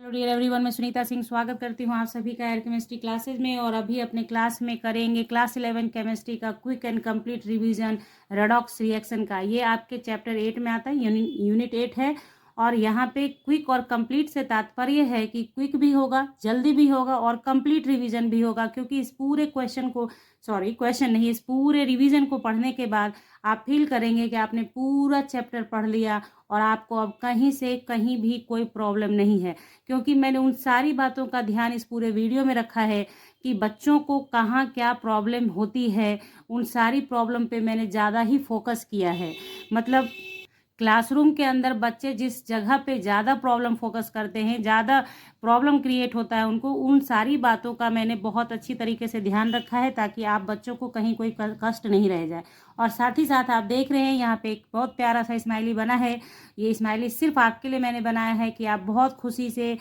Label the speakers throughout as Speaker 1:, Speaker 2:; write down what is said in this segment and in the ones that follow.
Speaker 1: Hello dear everyone, मैं सुनीता सिंह स्वागत करती हूँ आप सभी का एयर केमिस्ट्री क्लासेज में। और अभी अपने क्लास में करेंगे क्लास 11 केमिस्ट्री का quick and complete revision redox reaction का। ये आपके चैप्टर 8 में आता है, यूनिट 8 है। और यहाँ पे क्विक और कंप्लीट से तात्पर्य है कि क्विक भी होगा, जल्दी भी होगा और कंप्लीट रिवीजन भी होगा, क्योंकि इस पूरे क्वेश्चन नहीं, इस पूरे रिवीजन को पढ़ने के बाद आप फील करेंगे कि आपने पूरा चैप्टर पढ़ लिया और आपको अब कहीं से कहीं भी कोई प्रॉब्लम नहीं है। क्योंकि मैंने उन सारी बातों का ध्यान इस पूरे वीडियो में रखा है कि बच्चों को कहाँ क्या प्रॉब्लम होती है, उन सारी प्रॉब्लम पे मैंने ज़्यादा ही फोकस किया है। मतलब क्लासरूम के अंदर बच्चे जिस जगह पे ज़्यादा प्रॉब्लम फोकस करते हैं, ज़्यादा प्रॉब्लम क्रिएट होता है उनको, उन सारी बातों का मैंने बहुत अच्छी तरीके से ध्यान रखा है ताकि आप बच्चों को कहीं कोई कष्ट नहीं रह जाए। और साथ ही साथ आप देख रहे हैं यहाँ पे एक बहुत प्यारा सा स्माइली बना है। ये स्माइली सिर्फ आपके लिए मैंने बनाया है कि आप बहुत खुशी से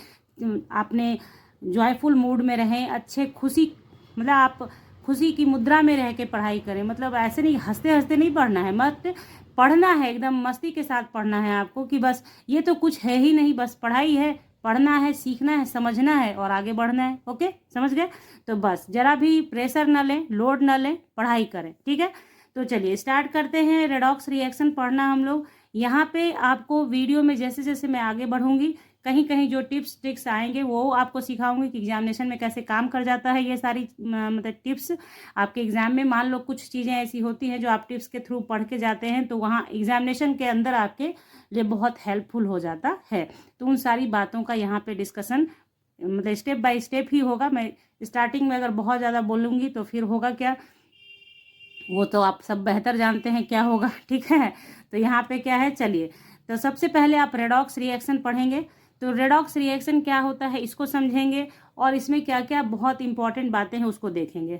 Speaker 1: अपने जॉयफुल मूड में रहें, अच्छे खुशी, मतलब आप खुशी की मुद्रा में रह के पढ़ाई करें। मतलब ऐसे नहीं, हंसते हंसते नहीं पढ़ना है, मत पढ़ना है एकदम मस्ती के साथ पढ़ना है आपको कि बस ये तो कुछ है ही नहीं, बस पढ़ाई है, पढ़ना है, सीखना है, समझना है और आगे बढ़ना है। ओके, समझ गए? तो बस जरा भी प्रेशर न लें, लोड न लें, पढ़ाई करें। ठीक है, तो चलिए स्टार्ट करते हैं रेडॉक्स रिएक्शन पढ़ना हम लोग। यहाँ पे आपको वीडियो में जैसे जैसे मैं आगे बढ़ूंगी, कहीं कहीं जो टिप्स ट्रिक्स आएंगे वो आपको सिखाऊंगी कि एग्जामिनेशन में कैसे काम कर जाता है। ये सारी मतलब टिप्स आपके एग्जाम में, मान लो कुछ चीज़ें ऐसी होती हैं जो आप टिप्स के थ्रू पढ़ के जाते हैं तो वहाँ एग्जामिनेशन के अंदर आपके लिए बहुत हेल्पफुल हो जाता है। तो उन सारी बातों का यहाँ पे डिस्कशन मतलब स्टेप बाय स्टेप ही होगा। मैं स्टार्टिंग में अगर बहुत ज़्यादा बोलूँगी तो फिर होगा क्या, वो तो आप सब बेहतर जानते हैं क्या होगा। ठीक है, तो यहाँ पे क्या है, चलिए। तो सबसे पहले आप रेडॉक्स रिएक्शन पढ़ेंगे। तो रेडॉक्स रिएक्शन क्या होता है इसको समझेंगे और इसमें क्या क्या बहुत इंपॉर्टेंट बातें हैं उसको देखेंगे।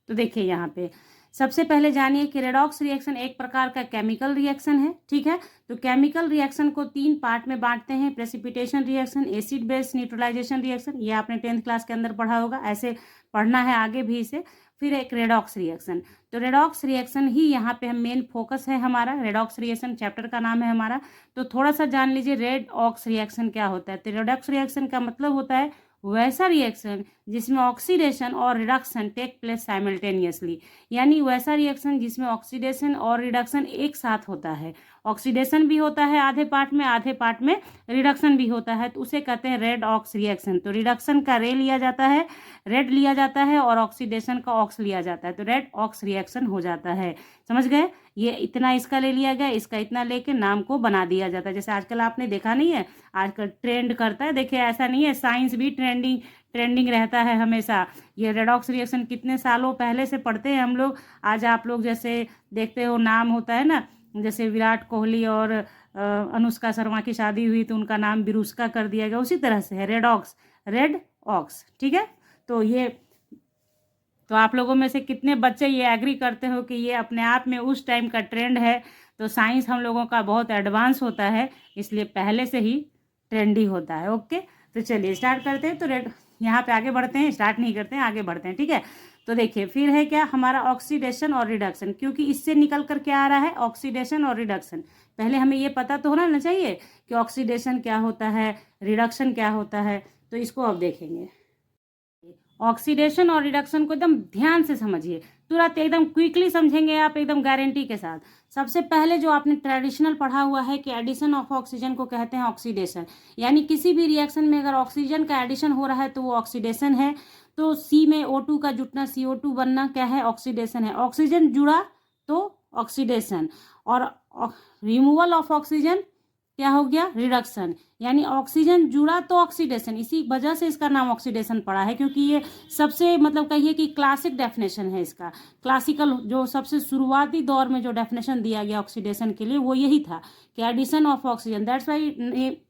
Speaker 1: तो देखिए यहाँ पे सबसे पहले जानिए कि रेडॉक्स रिएक्शन एक प्रकार का केमिकल रिएक्शन है। ठीक है, तो केमिकल रिएक्शन को 3 पार्ट में बांटते हैं: precipitation reaction, acid base neutralisation reaction, ये आपने 10th क्लास के अंदर पढ़ा होगा, ऐसे पढ़ना है आगे भी इसे। फिर एक रेडॉक्स रिएक्शन। तो रेडॉक्स रिएक्शन ही यहाँ पे हम मेन फोकस है हमारा, रेडॉक्स रिएक्शन चैप्टर का नाम है हमारा। तो थोड़ा सा जान लीजिए रेडॉक्स रिएक्शन क्या होता है। तो रेडॉक्स रिएक्शन का मतलब होता है वैसा रिएक्शन जिसमें ऑक्सीडेशन और रिडक्शन टेक प्लेस साइमल्टेनियसली, यानी वैसा रिएक्शन जिसमें ऑक्सीडेशन और रिडक्शन एक साथ होता है। ऑक्सीडेशन भी होता है आधे पार्ट में रिडक्शन भी होता है, तो उसे कहते हैं रेड ऑक्स रिएक्शन। तो रिडक्शन का रे लिया जाता है, रेड लिया जाता है, और ऑक्सीडेशन का ऑक्स लिया जाता है, तो रेड ऑक्स रिएक्शन हो जाता है। समझ गए? ये इतना इसका ले लिया गया, इसका इतना लेके नाम को बना दिया जाता है। जैसे आजकल आपने देखा नहीं है, आजकल ट्रेंड करता है, देखिए ऐसा नहीं है, साइंस भी ट्रेंडिंग रहता है हमेशा। ये रेडॉक्स रिएक्शन कितने सालों पहले से पढ़ते हैं हम लोग। आज आप लोग जैसे देखते हो नाम होता है ना, जैसे विराट कोहली और अनुष्का शर्मा की शादी हुई तो उनका नाम विरुष्का कर दिया गया, उसी तरह से है रेडॉक्स, रेड ऑक्स। ठीक है, तो ये, तो आप लोगों में से कितने बच्चे ये एग्री करते हो कि ये अपने आप में उस टाइम का ट्रेंड है। तो साइंस हम लोगों का बहुत एडवांस होता है, इसलिए पहले से ही ट्रेंडी होता है। ओके, तो चलिए स्टार्ट करते हैं। तो रेड, यहाँ पे आगे बढ़ते हैं, स्टार्ट नहीं करते हैं, आगे बढ़ते हैं। ठीक है, तो देखिए फिर है क्या हमारा ऑक्सीडेशन और रिडक्शन, क्योंकि इससे निकल कर क्या आ रहा है, ऑक्सीडेशन और रिडक्शन। पहले हमें ये पता तो होना चाहिए कि ऑक्सीडेशन क्या होता है, रिडक्शन क्या होता है। तो इसको अब देखेंगे। ऑक्सीडेशन और रिडक्शन को एकदम ध्यान से समझिए, तुरंत एकदम क्विकली समझेंगे आप, एकदम गारंटी के साथ। सबसे पहले जो आपने ट्रेडिशनल पढ़ा हुआ है कि एडिशन ऑफ ऑक्सीजन को कहते हैं ऑक्सीडेशन, यानी किसी भी रिएक्शन में अगर ऑक्सीजन का एडिशन हो रहा है तो वो ऑक्सीडेशन है। तो सी में O2 का जुटना, CO2 बनना क्या है, ऑक्सीडेशन है। ऑक्सीजन जुड़ा तो ऑक्सीडेशन, और रिमूवल ऑफ ऑक्सीजन क्या हो गया, रिडक्शन। यानी ऑक्सीजन जुड़ा तो ऑक्सीडेशन, इसी वजह से इसका नाम ऑक्सीडेशन पड़ा है, क्योंकि ये सबसे मतलब कहिए कि क्लासिक डेफिनेशन है इसका। क्लासिकल जो सबसे शुरुआती दौर में जो डेफिनेशन दिया गया ऑक्सीडेशन के लिए वो यही था कि addition of oxygen, that's why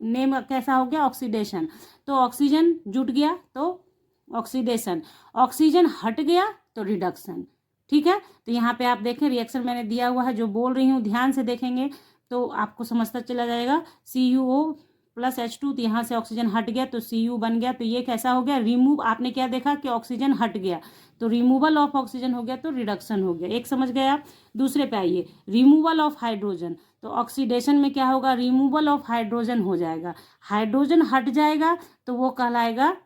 Speaker 1: name कैसा हो गया, ऑक्सीडेशन। तो ऑक्सीजन जुट गया तो ऑक्सीडेशन, ऑक्सीजन हट गया तो रिडक्शन। ठीक है, तो यहाँ पे आप देखें रिएक्शन मैंने दिया हुआ है, जो बोल रही हूँ ध्यान से देखेंगे तो आपको समझता चला जाएगा। CuO+ प्लस H2, तो यहाँ से ऑक्सीजन हट गया तो Cu बन गया। तो ये कैसा हो गया, रिमूव। आपने क्या देखा कि ऑक्सीजन हट गया तो रिमूवल ऑफ ऑक्सीजन हो गया, तो रिडक्शन हो गया। एक समझ गए आप। दूसरे पे आइए, रिमूवल ऑफ हाइड्रोजन। तो ऑक्सीडेशन में क्या होगा, रिमूवल ऑफ हाइड्रोजन हो जाएगा, हाइड्रोजन हट जाएगा तो वो कहलाएगा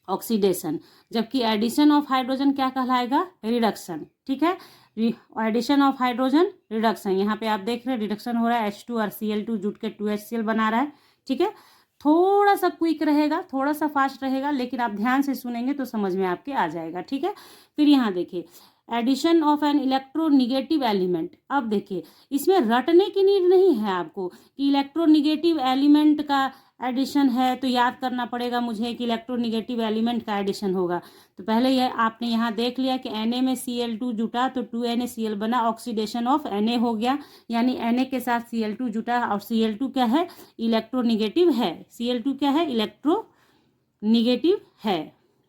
Speaker 1: ऑक्सीडेशन। जबकि एडिशन ऑफ हाइड्रोजन क्या कहलाएगा, रिडक्शन। ठीक है, एडिशन ऑफ हाइड्रोजन, रिडक्शन। यहाँ पे आप देख रहे हैं रिडक्शन हो रहा है, H2 और Cl2 जुट के 2HCl बना रहा है। ठीक है, थोड़ा सा क्विक रहेगा, थोड़ा सा फास्ट रहेगा, लेकिन आप ध्यान से सुनेंगे तो समझ में आपके आ जाएगा। ठीक है, फिर यहाँ देखिए, addition of an electronegative element. अब देखिए, इसमें रटने की नीड नहीं है आपको कि इलेक्ट्रोनिगेटिव एलिमेंट का एडिशन है तो याद करना पड़ेगा मुझे कि इलेक्ट्रोनिगेटिव एलिमेंट का एडिशन होगा। तो पहले ये आपने यहाँ देख लिया कि Na में Cl2 जुटा तो 2NaCl बना, ऑक्सीडेशन ऑफ Na हो गया, यानी Na के साथ Cl2 जुटा और Cl2 क्या है, इलेक्ट्रोनिगेटिव है। Cl2 क्या है, इलेक्ट्रोनिगेटिव है।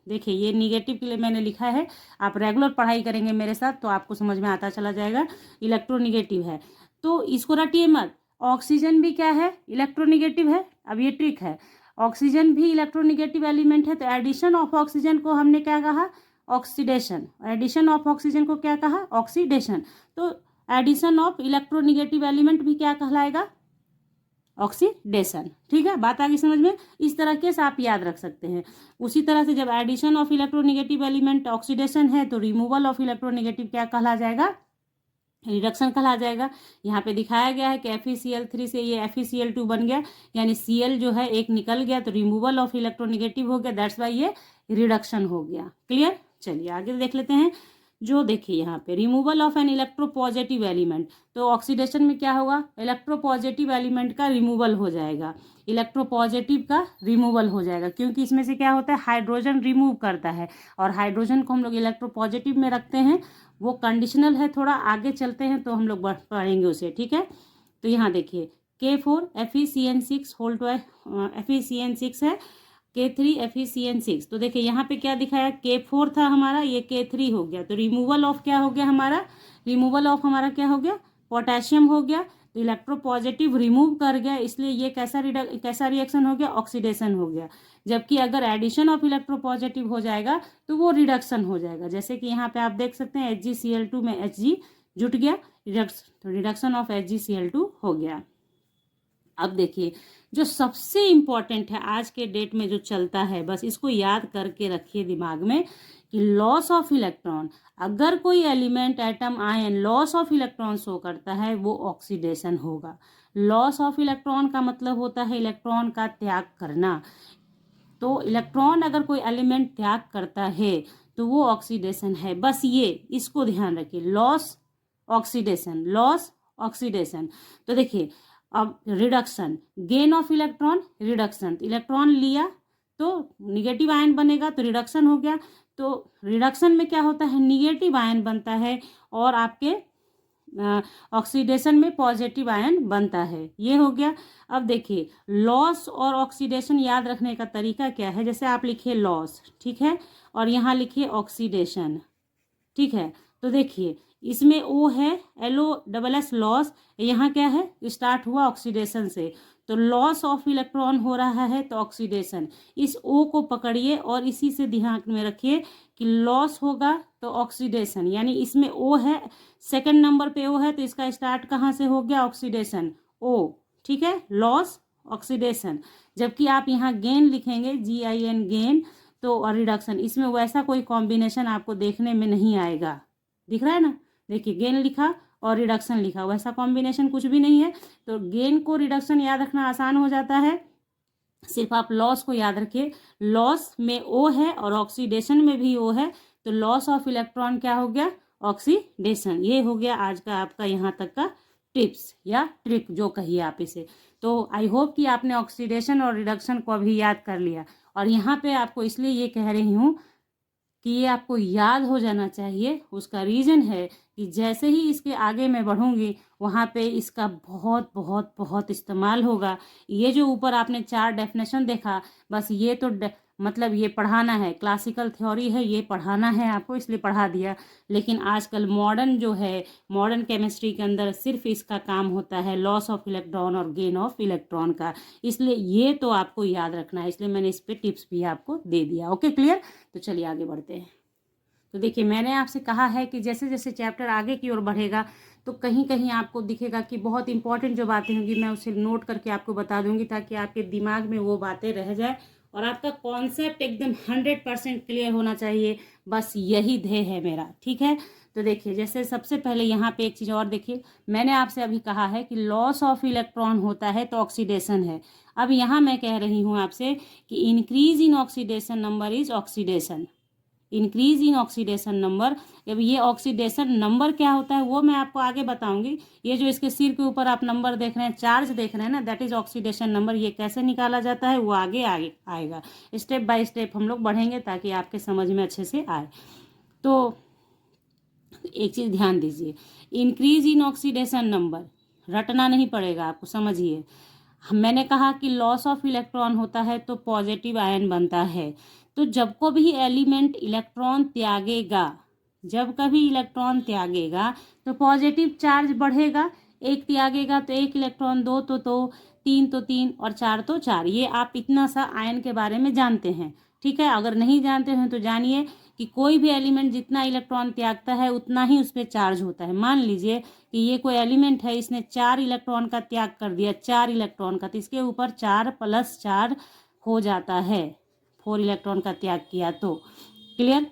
Speaker 1: देखिए ये निगेटिव के लिए मैंने लिखा है, आप रेगुलर पढ़ाई करेंगे मेरे साथ तो आपको समझ में आता चला जाएगा, इलेक्ट्रोनिगेटिव है। तो इसको रटिए मत, ऑक्सीजन भी क्या है, इलेक्ट्रोनिगेटिव है। अब ये ट्रिक है, ऑक्सीजन भी इलेक्ट्रोनिगेटिव एलिमेंट है, तो एडिशन ऑफ ऑक्सीजन को हमने क्या कहा, ऑक्सीडेशन। एडिशन ऑफ ऑक्सीजन को क्या कहा, ऑक्सीडेशन। तो एडिशन ऑफ इलेक्ट्रोनिगेटिव एलिमेंट भी क्या कहलाएगा, ऑक्सीडेशन। ठीक है, बात आगे समझ में। इस तरह के से आप याद रख सकते हैं। उसी तरह से जब addition of electronegative element oxidation है तो रिमूवल ऑफ इलेक्ट्रोनिगेटिव क्या कहला जाएगा, रिडक्शन कहला जाएगा। यहाँ पे दिखाया गया है कि FeCl3 से ये FeCl2 बन गया, यानी Cl जो है एक निकल गया तो रिमूवल ऑफ इलेक्ट्रोनिगेटिव हो गया, दैट्स वाई ये रिडक्शन हो गया। क्लियर, चलिए आगे देख लेते हैं। जो देखिए यहाँ पे removal of an electropositive element, तो ऑक्सीडेशन में क्या होगा, इलेक्ट्रोपॉजिटिव एलिमेंट का रिमूवल हो जाएगा, इलेक्ट्रोपॉजिटिव का रिमूवल हो जाएगा, क्योंकि इसमें से क्या होता है, हाइड्रोजन रिमूव करता है और हाइड्रोजन को हम लोग इलेक्ट्रोपॉजिटिव में रखते हैं। वो कंडीशनल है, थोड़ा आगे चलते हैं तो हम लोग पढ़ेंगे उसे। ठीक है, तो यहाँ देखिए K4 FeCN6 होल FeCN6 है, K3 FeCN6। तो देखिए यहाँ पे क्या दिखाया, K4 था हमारा, ये K3 हो गया, तो रिमूवल ऑफ क्या हो गया हमारा, रिमूवल ऑफ हमारा क्या हो गया, पोटेशियम हो गया। तो इलेक्ट्रोपॉजिटिव रिमूव कर गया, इसलिए ये कैसा रिएक्शन हो गया, ऑक्सीडेशन हो गया। जबकि अगर एडिशन ऑफ इलेक्ट्रोपॉजिटिव हो जाएगा तो वो रिडक्शन हो जाएगा। जैसे कि यहाँ पे आप देख सकते हैं HgCl2 में Hg जुट गया, तो रिडक्शन ऑफ HgCl2 हो गया। अब देखिए जो सबसे इम्पॉर्टेंट है आज के डेट में जो चलता है, बस इसको याद करके रखिए दिमाग में कि लॉस ऑफ इलेक्ट्रॉन, अगर कोई element atom iron loss of electron show करता है वो ऑक्सीडेशन होगा। लॉस ऑफ इलेक्ट्रॉन का मतलब होता है इलेक्ट्रॉन का त्याग करना। तो इलेक्ट्रॉन अगर कोई एलिमेंट त्याग करता है तो वो ऑक्सीडेशन है। बस ये इसको ध्यान रखिए, लॉस ऑक्सीडेशन, लॉस ऑक्सीडेशन। तो देखिए अब reduction, gain of electron, reduction. तो इलेक्ट्रॉन लिया तो निगेटिव आयन बनेगा तो रिडक्शन हो गया। तो रिडक्शन में क्या होता है, निगेटिव आयन बनता है और आपके ऑक्सीडेशन में पॉजिटिव आयन बनता है। ये हो गया। अब देखिए लॉस और ऑक्सीडेशन याद रखने का तरीका क्या है, जैसे आप लिखिए लॉस, ठीक है, और यहाँ लिखिए ऑक्सीडेशन, ठीक है। तो देखिए इसमें O है, LOSS लॉस, यहाँ क्या है, स्टार्ट हुआ ऑक्सीडेशन से, तो लॉस ऑफ इलेक्ट्रॉन हो रहा है तो ऑक्सीडेशन। इस O को पकड़िए और इसी से ध्यान में रखिए कि लॉस होगा तो ऑक्सीडेशन, यानी इसमें O है, सेकंड नंबर पे O है, तो इसका स्टार्ट कहाँ से हो गया, ऑक्सीडेशन, O, ठीक है, लॉस ऑक्सीडेशन। जबकि आप यहाँ गेन लिखेंगे, GIN गेन, तो रिडक्शन, इसमें वैसा कोई कॉम्बिनेशन आपको देखने में नहीं आएगा। दिख रहा है ना, देखिए गेन लिखा और रिडक्शन लिखा, वैसा कॉम्बिनेशन कुछ भी नहीं है। तो गेन को रिडक्शन याद रखना आसान हो जाता है, सिर्फ आप लॉस को याद रखिए। लॉस में O है और ऑक्सीडेशन में भी O है, तो लॉस ऑफ इलेक्ट्रॉन क्या हो गया, ऑक्सीडेशन। ये हो गया आज का आपका यहाँ तक का टिप्स या ट्रिक, जो कहिए आप इसे। तो आई होप कि आपने ऑक्सीडेशन और रिडक्शन को अभी याद कर लिया। और यहाँ पे आपको इसलिए ये कह रही हूँ कि ये आपको याद हो जाना चाहिए। उसका रीज़न है कि जैसे ही इसके आगे मैं बढ़ूंगी वहाँ पे इसका बहुत बहुत बहुत इस्तेमाल होगा। ये जो ऊपर आपने 4 डेफिनेशन देखा, बस ये तो मतलब ये पढ़ाना है, क्लासिकल थ्योरी है, ये पढ़ाना है आपको, इसलिए पढ़ा दिया। लेकिन आजकल मॉडर्न जो है, मॉडर्न केमिस्ट्री के अंदर सिर्फ इसका काम होता है लॉस ऑफ इलेक्ट्रॉन और गेन ऑफ इलेक्ट्रॉन का, इसलिए ये तो आपको याद रखना है, इसलिए मैंने इस पर टिप्स भी आपको दे दिया। Okay, clear? तो चलिए आगे बढ़ते हैं। तो देखिए, मैंने आपसे कहा है कि जैसे जैसे चैप्टर आगे की ओर बढ़ेगा तो कहीं कहीं आपको दिखेगा कि बहुत इंपॉर्टेंट जो बातें होंगी मैं उसे नोट करके आपको बता दूंगी, ताकि आपके दिमाग में वो बातें रह जाए और आपका कॉन्सेप्ट एकदम 100% क्लियर होना चाहिए। बस यही ध्येय है मेरा, ठीक है? तो देखिए, जैसे सबसे पहले यहाँ पे एक चीज़ और देखिए, मैंने आपसे अभी कहा है कि लॉस ऑफ इलेक्ट्रॉन होता है तो ऑक्सीडेशन है। अब यहाँ मैं कह रही हूँ आपसे कि increase in oxidation number is oxidation, increase in oxidation number. अब ये ऑक्सीडेशन नंबर क्या होता है वो मैं आपको आगे बताऊंगी। ये जो इसके सिर के ऊपर आप नंबर देख रहे हैं, चार्ज देख रहे हैं ना, दैट इज ऑक्सीडेशन नंबर। ये कैसे निकाला जाता है वो आगे आगे आएगा, स्टेप बाय स्टेप हम लोग बढ़ेंगे ताकि आपके समझ में अच्छे से आए। तो एक चीज़ ध्यान दीजिए, इंक्रीज इन ऑक्सीडेशन नंबर रटना नहीं पड़ेगा आपको, समझिए। मैंने कहा कि लॉस ऑफ इलेक्ट्रॉन होता है तो पॉजिटिव आयन बनता है। तो जब को भी एलिमेंट इलेक्ट्रॉन त्यागेगा, जब कभी इलेक्ट्रॉन त्यागेगा तो पॉजिटिव चार्ज बढ़ेगा। एक त्यागेगा तो एक इलेक्ट्रॉन, दो तो तीन तो तीन, और चार तो चार। ये आप इतना सा आयन के बारे में जानते हैं, ठीक है? अगर नहीं जानते हैं तो जानिए कि कोई भी एलिमेंट जितना इलेक्ट्रॉन त्यागता है उतना ही उस पर चार्ज होता है। मान लीजिए कि ये कोई एलिमेंट है, इसने 4 इलेक्ट्रॉन का त्याग कर दिया, 4 इलेक्ट्रॉन का, तो इसके ऊपर 4 + 4 हो जाता है, 4 इलेक्ट्रॉन का त्याग किया तो। क्लियर?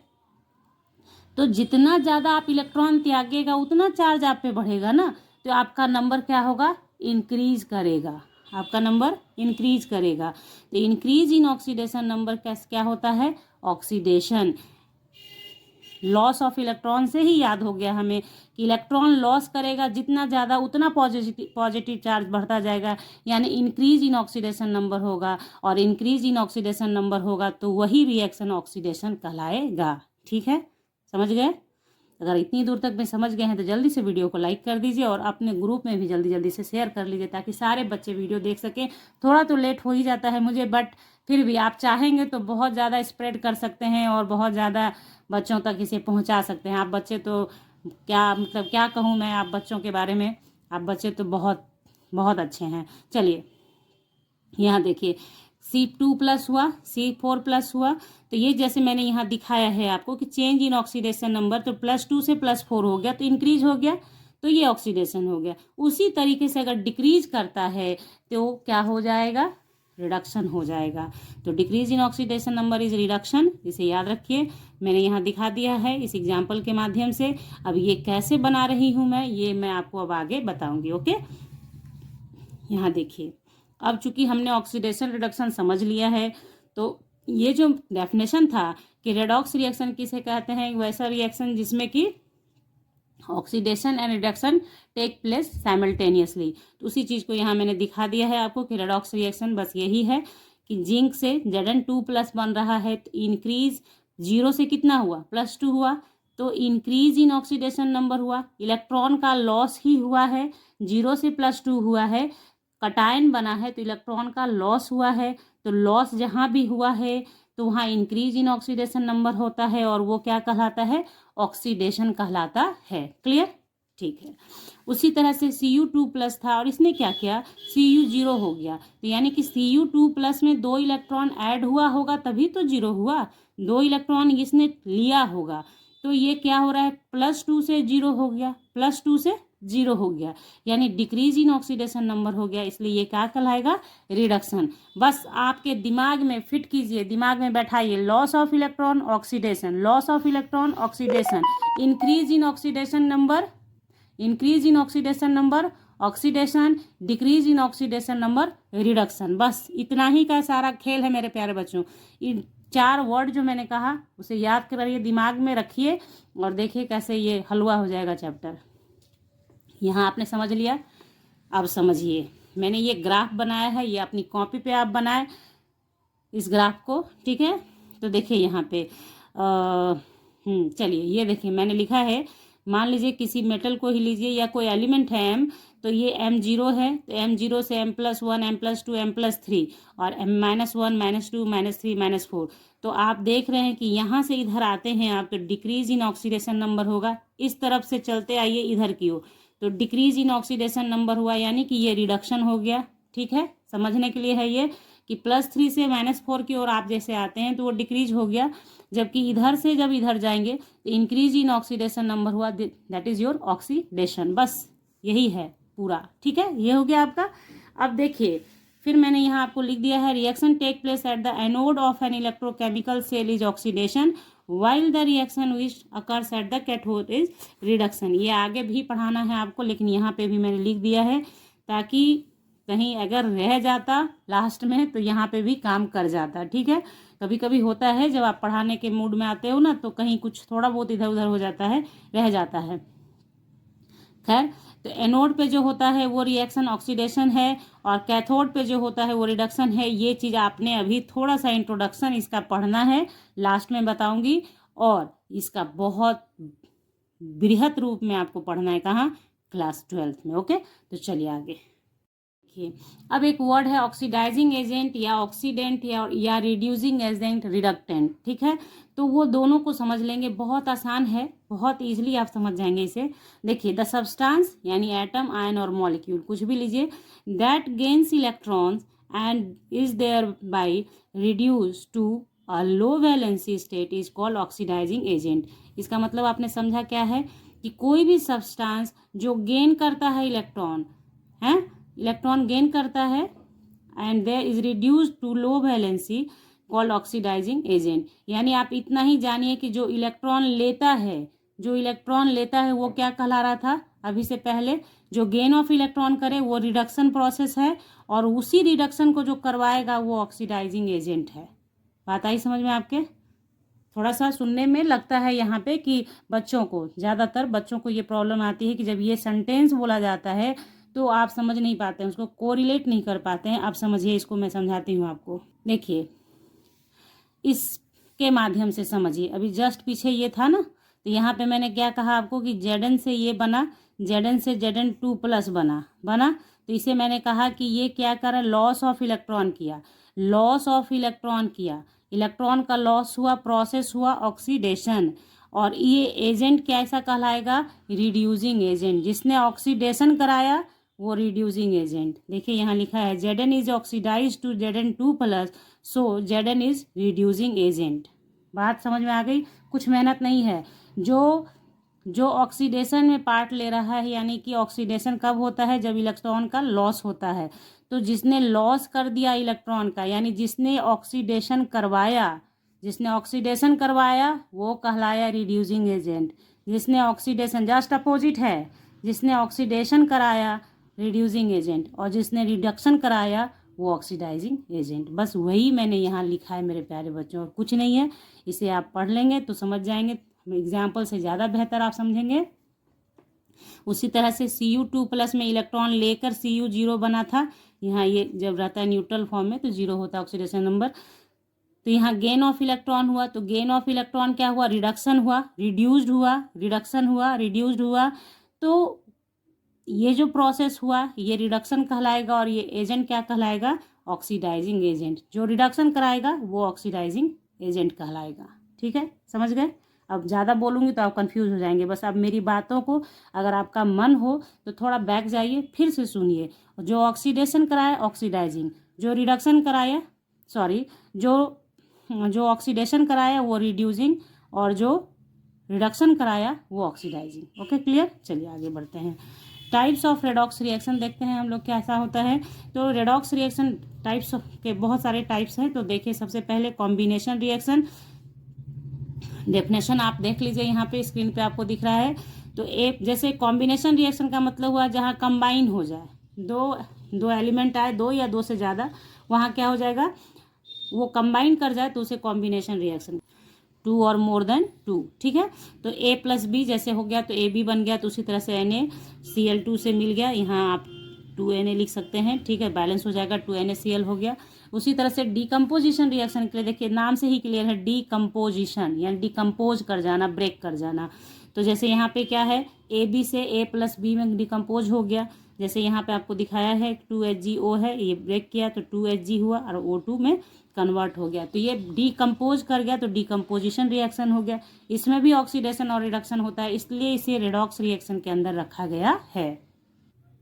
Speaker 1: तो जितना ज़्यादा आप इलेक्ट्रॉन त्यागेगा उतना चार्ज आप पे बढ़ेगा ना, तो आपका नंबर क्या होगा? इंक्रीज करेगा, आपका नंबर इंक्रीज करेगा। तो इंक्रीज इन ऑक्सीडेशन नंबर क्या होता है? ऑक्सीडेशन। लॉस ऑफ इलेक्ट्रॉन से ही याद हो गया हमें कि इलेक्ट्रॉन लॉस करेगा जितना ज़्यादा उतना पॉजिटिव चार्ज बढ़ता जाएगा, यानी इंक्रीज इन ऑक्सीडेशन नंबर होगा। और इंक्रीज इन ऑक्सीडेशन नंबर होगा तो वही रिएक्शन ऑक्सीडेशन कहलाएगा। ठीक है, समझ गए? अगर इतनी दूर तक में समझ गए हैं तो जल्दी से वीडियो को लाइक कर दीजिए और अपने ग्रुप में भी जल्दी जल्दी से शेयर कर लीजिए ताकि सारे बच्चे वीडियो देख सकें। थोड़ा तो लेट हो ही जाता है मुझे, बट फिर भी आप चाहेंगे तो बहुत ज़्यादा स्प्रेड कर सकते हैं और बहुत ज़्यादा बच्चों तक इसे पहुंचा सकते हैं। आप बच्चे तो क्या, मतलब क्या कहूँ मैं आप बच्चों के बारे में, आप बच्चे तो बहुत बहुत अच्छे हैं। चलिए यहाँ देखिए, C2+ हुआ, C4+ हुआ। तो ये जैसे मैंने यहाँ दिखाया है आपको कि चेंज इन ऑक्सीडेशन नंबर, तो +2 से +4 हो गया तो इंक्रीज हो गया, तो ये ऑक्सीडेशन हो गया। उसी तरीके से अगर डिक्रीज करता है तो क्या हो जाएगा? रिडक्शन हो जाएगा। तो decrease in oxidation number is reduction, इसे याद रखिए। मैंने यहाँ दिखा दिया है इस एग्जाम्पल के माध्यम से। अब ये कैसे बना रही हूँ मैं, ये मैं आपको अब आगे बताऊंगी। ओके, यहाँ देखिए, अब चूंकि हमने ऑक्सीडेशन रिडक्शन समझ लिया है, तो ये जो डेफिनेशन था कि रेडॉक्स रिएक्शन किसे कहते हैं, वैसा रिएक्शन जिसमें कि oxidation and reduction take place simultaneously. तो उसी चीज़ को यहाँ मैंने दिखा दिया है आपको कि रेडॉक्स रिएक्शन बस यही है कि जिंक से Zn2+ बन रहा है, तो इंक्रीज 0 से कितना हुआ? +2 हुआ, तो इंक्रीज इन ऑक्सीडेशन नंबर हुआ। इलेक्ट्रॉन का लॉस ही हुआ है, 0 से +2 हुआ है, कटायन बना है तो इलेक्ट्रॉन का लॉस हुआ है। तो लॉस जहाँ भी हुआ है तो वहाँ इंक्रीज इन ऑक्सीडेशन नंबर होता है और वो क्या कहलाता है? ऑक्सीडेशन कहलाता है। क्लियर? ठीक है। उसी तरह से Cu2+ था और इसने क्या किया? Cu0 हो गया, तो यानी कि Cu2+ में 2 इलेक्ट्रॉन ऐड हुआ होगा तभी तो 0 हुआ, 2 इलेक्ट्रॉन इसने लिया होगा, तो ये क्या हो रहा है? +2 से 0 हो गया, +2 से 0 हो गया, यानी डिक्रीज इन ऑक्सीडेशन नंबर हो गया, इसलिए ये क्या कहलाएगा? रिडक्शन। बस आपके दिमाग में फिट कीजिए, दिमाग में बैठाइए, loss of electron oxidation, loss of electron oxidation, increase in oxidation number, increase in oxidation number oxidation, decrease in oxidation number reduction. बस इतना ही का सारा खेल है मेरे प्यारे बच्चों। इन 4 वर्ड जो मैंने कहा उसे याद करिए, दिमाग में रखिए और देखिए कैसे ये हलवा हो जाएगा चैप्टर। यहाँ आपने समझ लिया, अब समझिए, मैंने ये ग्राफ बनाया है, ये अपनी कॉपी पे आप बनाए इस ग्राफ को, ठीक है? तो देखिए यहाँ पे चलिए ये देखिए मैंने लिखा है मान लीजिए किसी मेटल को ही लीजिए या कोई एलिमेंट है M, तो ये M0 है, तो M0 से M+1 M+2 M+3 और M-1 -2 -3 -4। तो आप देख रहे हैं कि यहाँ से इधर आते हैं आप तो डिक्रीज इन ऑक्सीडेशन नंबर होगा। इस तरफ से चलते आइए इधर की ओर, तो डिक्रीज इन ऑक्सीडेशन नंबर हुआ, यानी कि ये रिडक्शन हो गया। ठीक है, समझने के लिए है ये कि +3 से -4 की ओर आप जैसे आते हैं तो वो डिक्रीज हो गया, जबकि इधर से जब इधर जाएंगे तो इंक्रीज इन ऑक्सीडेशन नंबर हुआ, दैट इज योर ऑक्सीडेशन। बस यही है पूरा। ठीक है, ये हो गया आपका। अब देखिए फिर मैंने यहाँ आपको लिख दिया है, reaction take place at the anode of an electrochemical cell is oxidation while the reaction which occurs at the cathode is reduction. ये आगे भी पढ़ाना है आपको, लेकिन यहाँ पे भी मैंने लिख दिया है ताकि कहीं अगर रह जाता लास्ट में तो यहाँ पे भी काम कर जाता। ठीक है, कभी कभी होता है जब आप पढ़ाने के मूड में आते हो ना, तो कहीं कुछ थोड़ा बहुत इधर उधर हो जाता है, रह जाता है। खैर, तो एनोड पे जो होता है वो रिएक्शन ऑक्सीडेशन है और कैथोड पे जो होता है वो रिडक्शन है। ये चीज़ आपने अभी थोड़ा सा इंट्रोडक्शन इसका पढ़ना है, लास्ट में बताऊंगी, और इसका बहुत बृहत रूप में आपको पढ़ना है। कहाँ? क्लास 12th में। ओके, तो चलिए आगे। अब एक वर्ड है ऑक्सीडाइजिंग एजेंट या ऑक्सीडेंट या रिड्यूसिंग एजेंट, रिडक्टेंट। ठीक है, तो वो दोनों को समझ लेंगे, बहुत आसान है, बहुत इजीली आप समझ जाएंगे इसे। देखिए, द सब्सटेंस यानी एटम, आयन और मॉलिक्यूल, कुछ भी लीजिए, that gains electrons and is thereby reduce to a low valency state is called oxidising agent. इसका मतलब आपने समझा क्या है कि कोई भी सब्सटेंस जो गेन करता है इलेक्ट्रॉन, है इलेक्ट्रॉन गेन करता है and there is reduce to low valency called oxidising agent. यानी आप इतना ही जानिए कि जो इलेक्ट्रॉन लेता है वो क्या कहला रहा था अभी से पहले, जो गेन ऑफ इलेक्ट्रॉन करे वो रिडक्शन प्रोसेस है, और उसी रिडक्शन को जो करवाएगा वो ऑक्सीडाइजिंग एजेंट है। बात आई समझ में आपके? थोड़ा सा सुनने में लगता है यहाँ पे कि ज़्यादातर बच्चों को ये प्रॉब्लम आती है कि जब ये सेंटेंस बोला जाता है तो आप समझ नहीं पाते हैं, उसको कोरिलेट नहीं कर पाते हैं। आप समझिए, इसको मैं समझाती हूँ आपको। देखिए, इसके माध्यम से समझिए। अभी जस्ट पीछे ये था ना, तो यहाँ पे मैंने क्या कहा आपको कि Zn से ये बना, Zn से Zn2+ बना, तो इसे मैंने कहा कि ये क्या करा, लॉस ऑफ इलेक्ट्रॉन किया, इलेक्ट्रॉन का लॉस हुआ, प्रोसेस हुआ ऑक्सीडेशन, और ये एजेंट कैसा कहलाएगा, रिड्यूसिंग एजेंट। जिसने ऑक्सीडेशन कराया वो रिड्यूसिंग एजेंट। देखिए यहाँ लिखा है Zn is oxidise to Zn2+, so Zn is reducing agent. बात समझ में आ गई? कुछ मेहनत नहीं है। जो ऑक्सीडेशन में पार्ट ले रहा है, यानी कि ऑक्सीडेशन कब होता है, जब इलेक्ट्रॉन का लॉस होता है। तो जिसने लॉस कर दिया इलेक्ट्रॉन का, यानी जिसने ऑक्सीडेशन करवाया वो कहलाया रिड्यूसिंग एजेंट। जिसने ऑक्सीडेशन, जस्ट अपोजिट है, जिसने ऑक्सीडेशन कराया रिड्यूसिंग एजेंट, और जिसने रिडक्शन कराया वो ऑक्सीडाइजिंग एजेंट। बस वही मैंने यहाँ लिखा है मेरे प्यारे बच्चों, और कुछ नहीं है। इसे आप पढ़ लेंगे तो समझ जाएंगे, एग्जाम्पल से ज़्यादा बेहतर आप समझेंगे। उसी तरह से Cu2+ में इलेक्ट्रॉन लेकर Cu0 बना था। यहाँ ये जब रहता है न्यूट्रल फॉर्म में तो 0 होता है ऑक्सीडेशन नंबर। तो यहाँ गेन ऑफ इलेक्ट्रॉन हुआ, तो गेन ऑफ इलेक्ट्रॉन क्या हुआ, रिडक्शन हुआ, रिड्यूस्ड हुआ। तो ये जो प्रोसेस हुआ ये रिडक्शन कहलाएगा, और ये एजेंट क्या कहलाएगा, ऑक्सीडाइजिंग एजेंट। जो रिडक्शन कराएगा वो ऑक्सीडाइजिंग एजेंट कहलाएगा। ठीक है, समझ गए? अब ज़्यादा बोलूँगी तो आप कंफ्यूज हो जाएंगे। बस अब मेरी बातों को अगर आपका मन हो तो थोड़ा बैक जाइए, फिर से सुनिए। जो ऑक्सीडेशन कराया ऑक्सीडाइजिंग, जो रिडक्शन कराया जो ऑक्सीडेशन कराया वो रिड्यूसिंग, और जो रिडक्शन कराया वो ऑक्सीडाइजिंग। Okay, clear? चलिए आगे बढ़ते हैं। टाइप्स ऑफ रेडॉक्स रिएक्शन देखते हैं हम लोग कैसा होता है। तो रेडॉक्स रिएक्शन टाइप्स के बहुत सारे टाइप्स हैं। तो देखिए, सबसे पहले कॉम्बिनेशन रिएक्शन। डेफिनेशन आप देख लीजिए, यहाँ पे स्क्रीन पे आपको दिख रहा है। तो एक जैसे कॉम्बिनेशन रिएक्शन का मतलब हुआ जहाँ कंबाइन हो जाए, दो एलिमेंट आए, 2 या 2 से ज़्यादा, वहाँ क्या हो जाएगा, वो कंबाइन कर जाए तो उसे कॉम्बिनेशन रिएक्शन, 2 और मोर देन 2। ठीक है, तो A+B जैसे हो गया तो AB बन गया, तो उसी तरह से NaCl2 से मिल गया, यहाँ आप 2Na लिख सकते हैं। ठीक है, बैलेंस हो जाएगा, 2NaCl हो गया। उसी तरह से डिकम्पोजिशन रिएक्शन के लिए देखिए, नाम से ही क्लियर है, डिकम्पोजिशन यानी डिकम्पोज कर जाना, ब्रेक कर जाना। तो जैसे यहाँ पे क्या है, AB से A+B में डिकम्पोज हो गया। जैसे यहाँ पे आपको दिखाया है 2HgO है, ये ब्रेक किया तो 2Hg हुआ और O2 में कन्वर्ट हो गया। तो ये डिकम्पोज कर गया तो डिकम्पोजिशन रिएक्शन हो गया। इसमें भी ऑक्सीडेशन और रिडक्शन होता है, इसलिए इसे रेडॉक्स रिएक्शन के अंदर रखा गया है।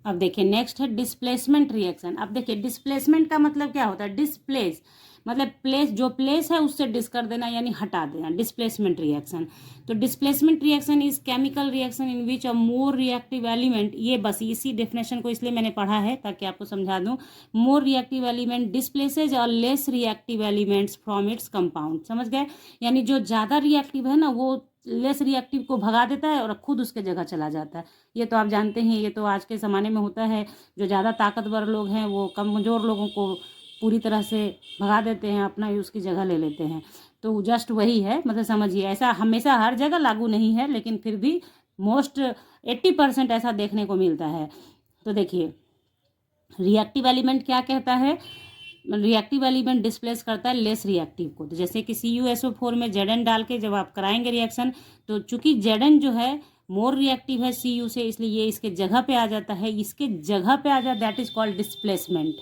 Speaker 1: अब देखिए नेक्स्ट है डिस्प्लेसमेंट रिएक्शन। अब देखिए डिस्प्लेसमेंट का मतलब क्या होता है, डिस्प्लेस मतलब प्लेस, जो प्लेस है उससे डिस कर देना यानी हटा देना, डिस्प्लेसमेंट रिएक्शन। तो displacement reaction is chemical reaction in which a more reactive element, ये बस इसी डेफिनेशन को इसलिए मैंने पढ़ा है ताकि आपको समझा दूं, मोर रिएक्टिव एलिमेंट डिस्प्लेसेज और less reactive elements from its compound. समझ गए, यानी जो ज़्यादा रिएक्टिव है ना वो लेस रिएक्टिव को भगा देता है और खुद उसके जगह चला जाता है। ये तो आप जानते हैं, ये तो आज के ज़माने में होता है। जो ज़्यादा ताकतवर लोग हैं वो कमज़ोर लोगों को पूरी तरह से भगा देते हैं, अपना ही उसकी जगह ले लेते हैं। तो जस्ट वही है, मतलब समझिए ऐसा हमेशा हर जगह लागू नहीं है, लेकिन फिर भी मोस्ट 80% ऐसा देखने को मिलता है। तो देखिए रिएक्टिव एलिमेंट क्या कहता है, रिएक्टिव एलिमेंट डिस्प्लेस करता है लेस रिएक्टिव को। तो जैसे कि CuSO4 में Zn डाल के जब आप कराएंगे रिएक्शन, तो चूंकि Zn जो है मोर रिएक्टिव है Cu से, इसलिए ये इसके जगह पे आ जाता है, इसके जगह पे आ जाता, दैट इज कॉल्ड डिस्प्लेसमेंट।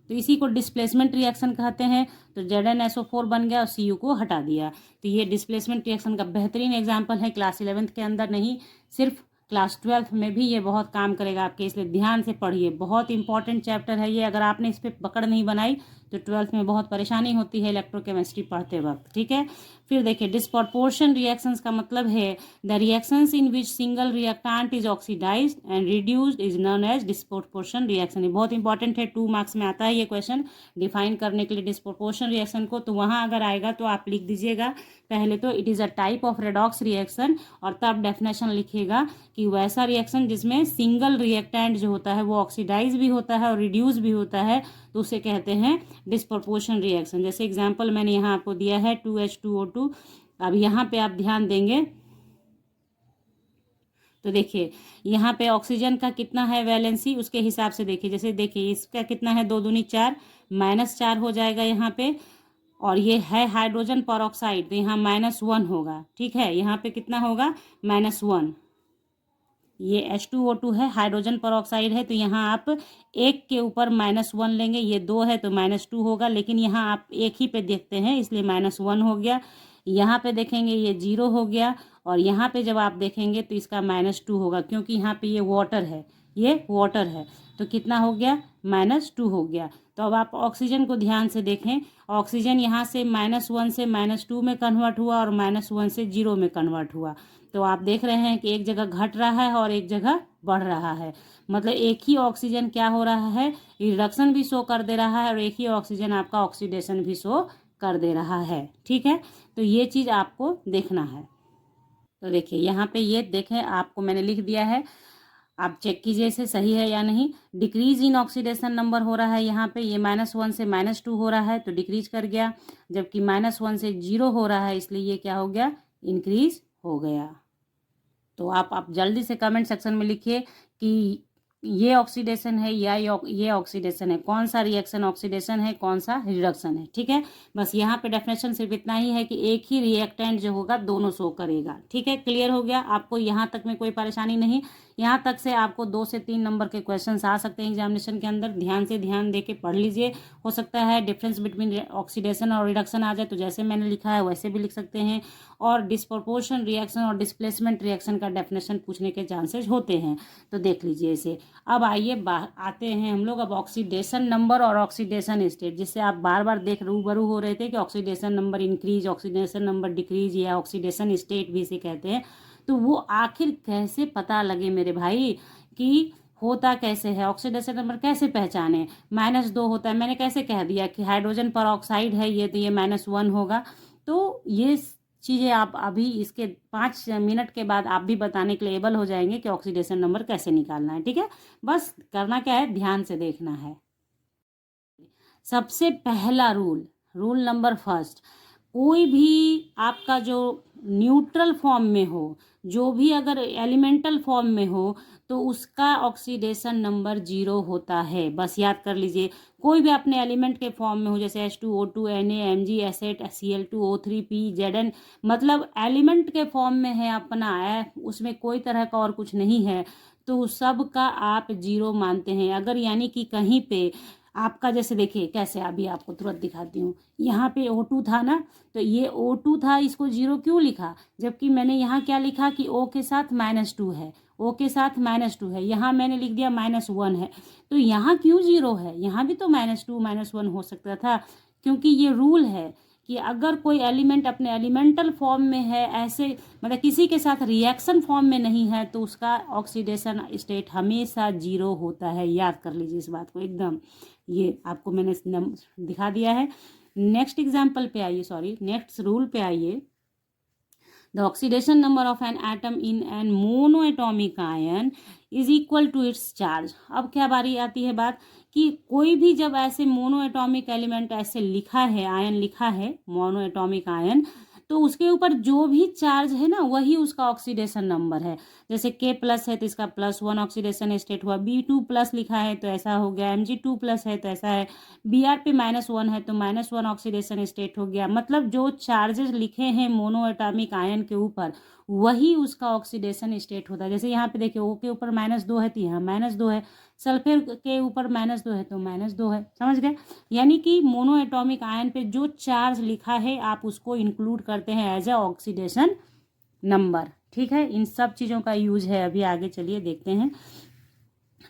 Speaker 1: तो इसी को डिस्प्लेसमेंट रिएक्शन कहते हैं। तो ZnSO4 बन गया और Cu को हटा दिया। तो ये डिस्प्लेसमेंट रिएक्शन का बेहतरीन एग्जाम्पल है। क्लास 11th के अंदर नहीं, सिर्फ क्लास 12th में भी ये बहुत काम करेगा आपके, इसलिए ध्यान से पढ़िए। बहुत इंपॉर्टेंट चैप्टर है ये, अगर आपने इस पर पकड़ नहीं बनाई तो 12th में बहुत परेशानी होती है इलेक्ट्रोकेमिस्ट्री पढ़ते वक्त, ठीक है। फिर देखिए डिस्प्रपोर्शन रिएक्शंस का मतलब है the reactions in which single reactant is oxidised and reduced is known as disproportion reaction. ये बहुत इंपॉर्टेंट है, 2 मार्क्स में आता है ये क्वेश्चन डिफाइन करने के लिए डिस्प्रपोर्शन रिएक्शन को। तो वहाँ अगर आएगा तो आप लिख दीजिएगा पहले तो it is a type of redox reaction, और तब डेफिनेशन लिखिएगा कि वैसा रिएक्शन जिसमें सिंगल रिएक्टेंट जो होता है वो ऑक्सीडाइज भी होता है और रिड्यूस भी होता है, तो उसे कहते हैं डिस्प्रपोर्शन रिएक्शन। जैसे एग्जांपल मैंने यहाँ आपको दिया है 2H2O2। अब यहाँ पे आप ध्यान देंगे तो देखिए यहाँ पे ऑक्सीजन का कितना है वैलेंसी, उसके हिसाब से देखिए। जैसे देखिए इसका कितना है, 2 दूनी 4, -4 हो जाएगा यहाँ पे। और ये है हाइड्रोजन परऑक्साइड, तो यहाँ -1 होगा, ठीक है। यहाँ पे कितना होगा, -1। ये H2O2 है, हाइड्रोजन परऑक्साइड है, तो यहाँ आप एक के ऊपर -1 लेंगे। ये 2 है तो -2 होगा, लेकिन यहाँ आप एक ही पे देखते हैं इसलिए -1 हो गया। यहाँ पे देखेंगे ये 0 हो गया, और यहाँ पे जब आप देखेंगे तो इसका -2 होगा, क्योंकि यहाँ पे ये वाटर है, ये वाटर है, तो कितना हो गया, -2 हो गया। तो अब आप ऑक्सीजन को ध्यान से देखें, ऑक्सीजन यहाँ से -1 से -2 में कन्वर्ट हुआ और -1 से 0 में कन्वर्ट हुआ। तो आप देख रहे हैं कि एक जगह घट रहा है और एक जगह बढ़ रहा है। मतलब एक ही ऑक्सीजन क्या हो रहा है, रिडक्शन भी शो कर दे रहा है, और एक ही ऑक्सीजन आपका ऑक्सीडेशन भी शो कर दे रहा है, ठीक है। तो ये चीज़ आपको देखना है। तो देखिए यहाँ पे ये देखें, आपको मैंने लिख दिया है, आप चेक कीजिए इसे सही है या नहीं। डिक्रीज इन ऑक्सीडेशन नंबर हो रहा है यहाँ पे, ये -1 से -2 हो रहा है तो डिक्रीज कर गया, जबकि -1 से 0 हो रहा है इसलिए ये क्या हो गया, इंक्रीज हो गया। तो आप जल्दी से कमेंट सेक्शन में लिखिए कि ये ऑक्सीडेशन है या ये ऑक्सीडेशन है, कौन सा रिएक्शन ऑक्सीडेशन है, कौन सा रिडक्शन है, ठीक है। बस यहाँ पे डेफिनेशन सिर्फ इतना ही है कि एक ही रिएक्टेंट जो होगा दोनों शो करेगा, ठीक है। क्लियर हो गया आपको, यहाँ तक में कोई परेशानी नहीं। यहाँ तक से आपको 2 से 3 नंबर के क्वेश्चन आ सकते हैं एग्जामिनेशन के अंदर, ध्यान दे के पढ़ लीजिए। हो सकता है डिफरेंस बिटवीन ऑक्सीडेशन और रिडक्शन आ जाए, तो जैसे मैंने लिखा है वैसे भी लिख सकते हैं। और डिस्प्रपोर्शन रिएक्शन और डिस्प्लेसमेंट रिएक्शन का डेफिनेशन पूछने के चांसेस होते हैं, तो देख लीजिए इसे। अब आइए आते हैं हम लोग अब ऑक्सीडेशन नंबर और ऑक्सीडेशन स्टेट, जिससे आप बार बार रूबरू हो रहे थे कि oxidation number increase, oxidation number decrease, या ऑक्सीडेशन स्टेट भी इसे कहते हैं। तो वो आखिर कैसे पता लगे मेरे भाई कि होता कैसे है, ऑक्सीडेशन नंबर कैसे पहचाने। -2 होता है, मैंने कैसे कह दिया कि हाइड्रोजन परऑक्साइड है ये, तो ये -1 होगा। तो ये चीज़ें आप अभी इसके 5 मिनट के बाद आप भी बताने के लिए एबल हो जाएंगे कि ऑक्सीडेशन नंबर कैसे निकालना है, ठीक है। बस करना क्या है, ध्यान से देखना है। सबसे पहला रूल नंबर फर्स्ट, कोई भी आपका जो न्यूट्रल फॉर्म में हो, जो भी अगर एलिमेंटल फॉर्म में हो, तो उसका ऑक्सीडेशन नंबर 0 होता है। बस याद कर लीजिए, कोई भी अपने एलिमेंट के फॉर्म में हो, जैसे H2O2 Na Mg asset Cl2O3 P Zn, मतलब एलिमेंट के फॉर्म में है अपना है, उसमें कोई तरह का और कुछ नहीं है, तो सब का आप 0 मानते हैं। अगर यानी कि कहीं पे आपका, जैसे देखिए कैसे, अभी आपको तुरंत दिखाती हूँ, यहाँ पे O2 था ना, तो ये O2 था, इसको 0 क्यों लिखा, जबकि मैंने यहाँ क्या लिखा कि O के साथ -2 है, O के साथ -2 है, यहाँ मैंने लिख दिया -1 है, तो यहाँ क्यों 0 है, यहाँ भी तो -2 -1 हो सकता था, क्योंकि ये रूल है कि अगर कोई एलिमेंट अपने एलिमेंटल फॉर्म में है, ऐसे मतलब किसी के साथ रिएक्शन फॉर्म में नहीं है, तो उसका ऑक्सीडेशन स्टेट हमेशा 0 होता है। याद कर लीजिए इस बात को एकदम, ये आपको मैंने दिखा दिया है। नेक्स्ट एग्जाम्पल पे आइए, सॉरी नेक्स्ट रूल पे आइए। The oxidation number of an atom in an monoatomic ion is equal to its charge. अब क्या बारी आती है बात कि कोई भी जब ऐसे मोनोएटॉमिक एलिमेंट ऐसे लिखा है, आयन लिखा है मोनोएटॉमिक आयन, तो उसके ऊपर जो भी चार्ज है ना, वही उसका ऑक्सीडेशन नंबर है। जैसे K+ है तो इसका +1 ऑक्सीडेशन स्टेट हुआ, B2+ लिखा है तो ऐसा हो गया, Mg2+ है तो ऐसा है, Br पे -1 है तो -1 ऑक्सीडेशन स्टेट हो गया। मतलब जो चार्जेस लिखे हैं मोनोएटॉमिक आयन के ऊपर, वही उसका ऑक्सीडेशन स्टेट होता है। जैसे यहाँ पे देखिए O के ऊपर -2 है तो यहाँ -2 है, सल्फर के ऊपर -2 है तो -2 है, समझ गए। यानी कि मोनोएटॉमिक आयन पे जो चार्ज लिखा है आप उसको इंक्लूड करते हैं एज ए ऑक्सीडेशन नंबर। ठीक है, इन सब चीज़ों का यूज है। अभी आगे चलिए देखते हैं।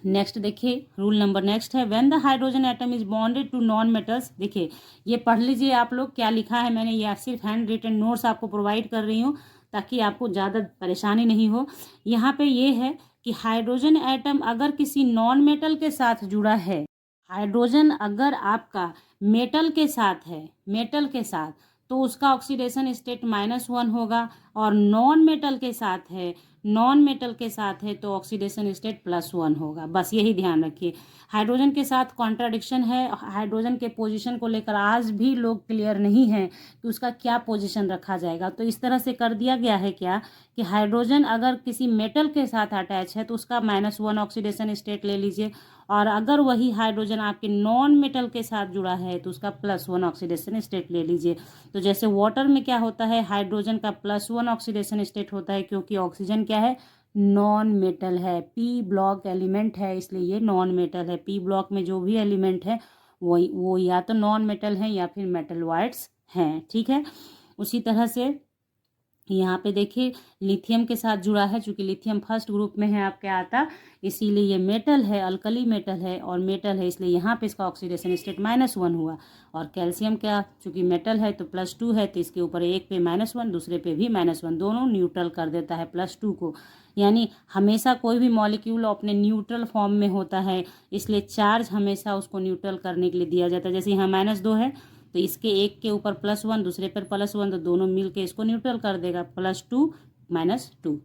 Speaker 1: नेक्स्ट देखिए, रूल नंबर नेक्स्ट है, when the hydrogen atom is bonded to non metals. देखिए ये पढ़ लीजिए आप लोग क्या लिखा है, मैंने ये सिर्फ हैंड रिटन नोट्स आपको प्रोवाइड कर रही हूँ ताकि आपको ज़्यादा परेशानी नहीं हो। यहाँ पे ये है कि हाइड्रोजन एटम अगर किसी नॉन मेटल के साथ जुड़ा है, हाइड्रोजन अगर आपका मेटल के साथ है, मेटल के साथ, तो उसका ऑक्सीडेशन स्टेट -1 होगा, और नॉन मेटल के साथ है, नॉन मेटल के साथ है तो ऑक्सीडेशन स्टेट +1 होगा। बस यही ध्यान रखिए। हाइड्रोजन के साथ कॉन्ट्राडिक्शन है, हाइड्रोजन के पोजीशन को लेकर आज भी लोग क्लियर नहीं है कि उसका क्या पोजीशन रखा जाएगा। तो इस तरह से कर दिया गया है क्या कि हाइड्रोजन अगर किसी मेटल के साथ अटैच है तो उसका -1 ऑक्सीडेशन स्टेट ले लीजिए, और अगर वही हाइड्रोजन आपके नॉन मेटल के साथ जुड़ा है तो उसका +1 ऑक्सीडेशन स्टेट ले लीजिए। तो जैसे वाटर में क्या होता है, हाइड्रोजन का +1 ऑक्सीडेशन स्टेट होता है, क्योंकि ऑक्सीजन क्या है, नॉन मेटल है, P ब्लॉक एलिमेंट है, इसलिए ये नॉन मेटल है। P ब्लॉक में जो भी एलिमेंट है वो या तो नॉन मेटल है या फिर मेटलॉइड्स हैं। ठीक है, उसी तरह से यहाँ पे देखिए लिथियम के साथ जुड़ा है, चूंकि लिथियम फर्स्ट ग्रुप में है आपके आता, इसीलिए ये मेटल है, अल्कली मेटल है और मेटल है, इसलिए यहाँ पे इसका ऑक्सीडेशन स्टेट -1 हुआ। और कैल्शियम क्या, चूंकि मेटल है तो +2 है, तो इसके ऊपर एक पे -1 दूसरे पे भी -1, दोनों न्यूट्रल कर देता है +2 को। यानी हमेशा कोई भी मॉलिक्यूल अपने न्यूट्रल फॉर्म में होता है, इसलिए चार्ज हमेशा उसको न्यूट्रल करने के लिए दिया जाता है। जैसे यहाँ -2 है तो इसके एक के ऊपर +1 दूसरे पर +1, तो दोनों मिलके इसको न्यूट्रल कर देगा, +2 -2।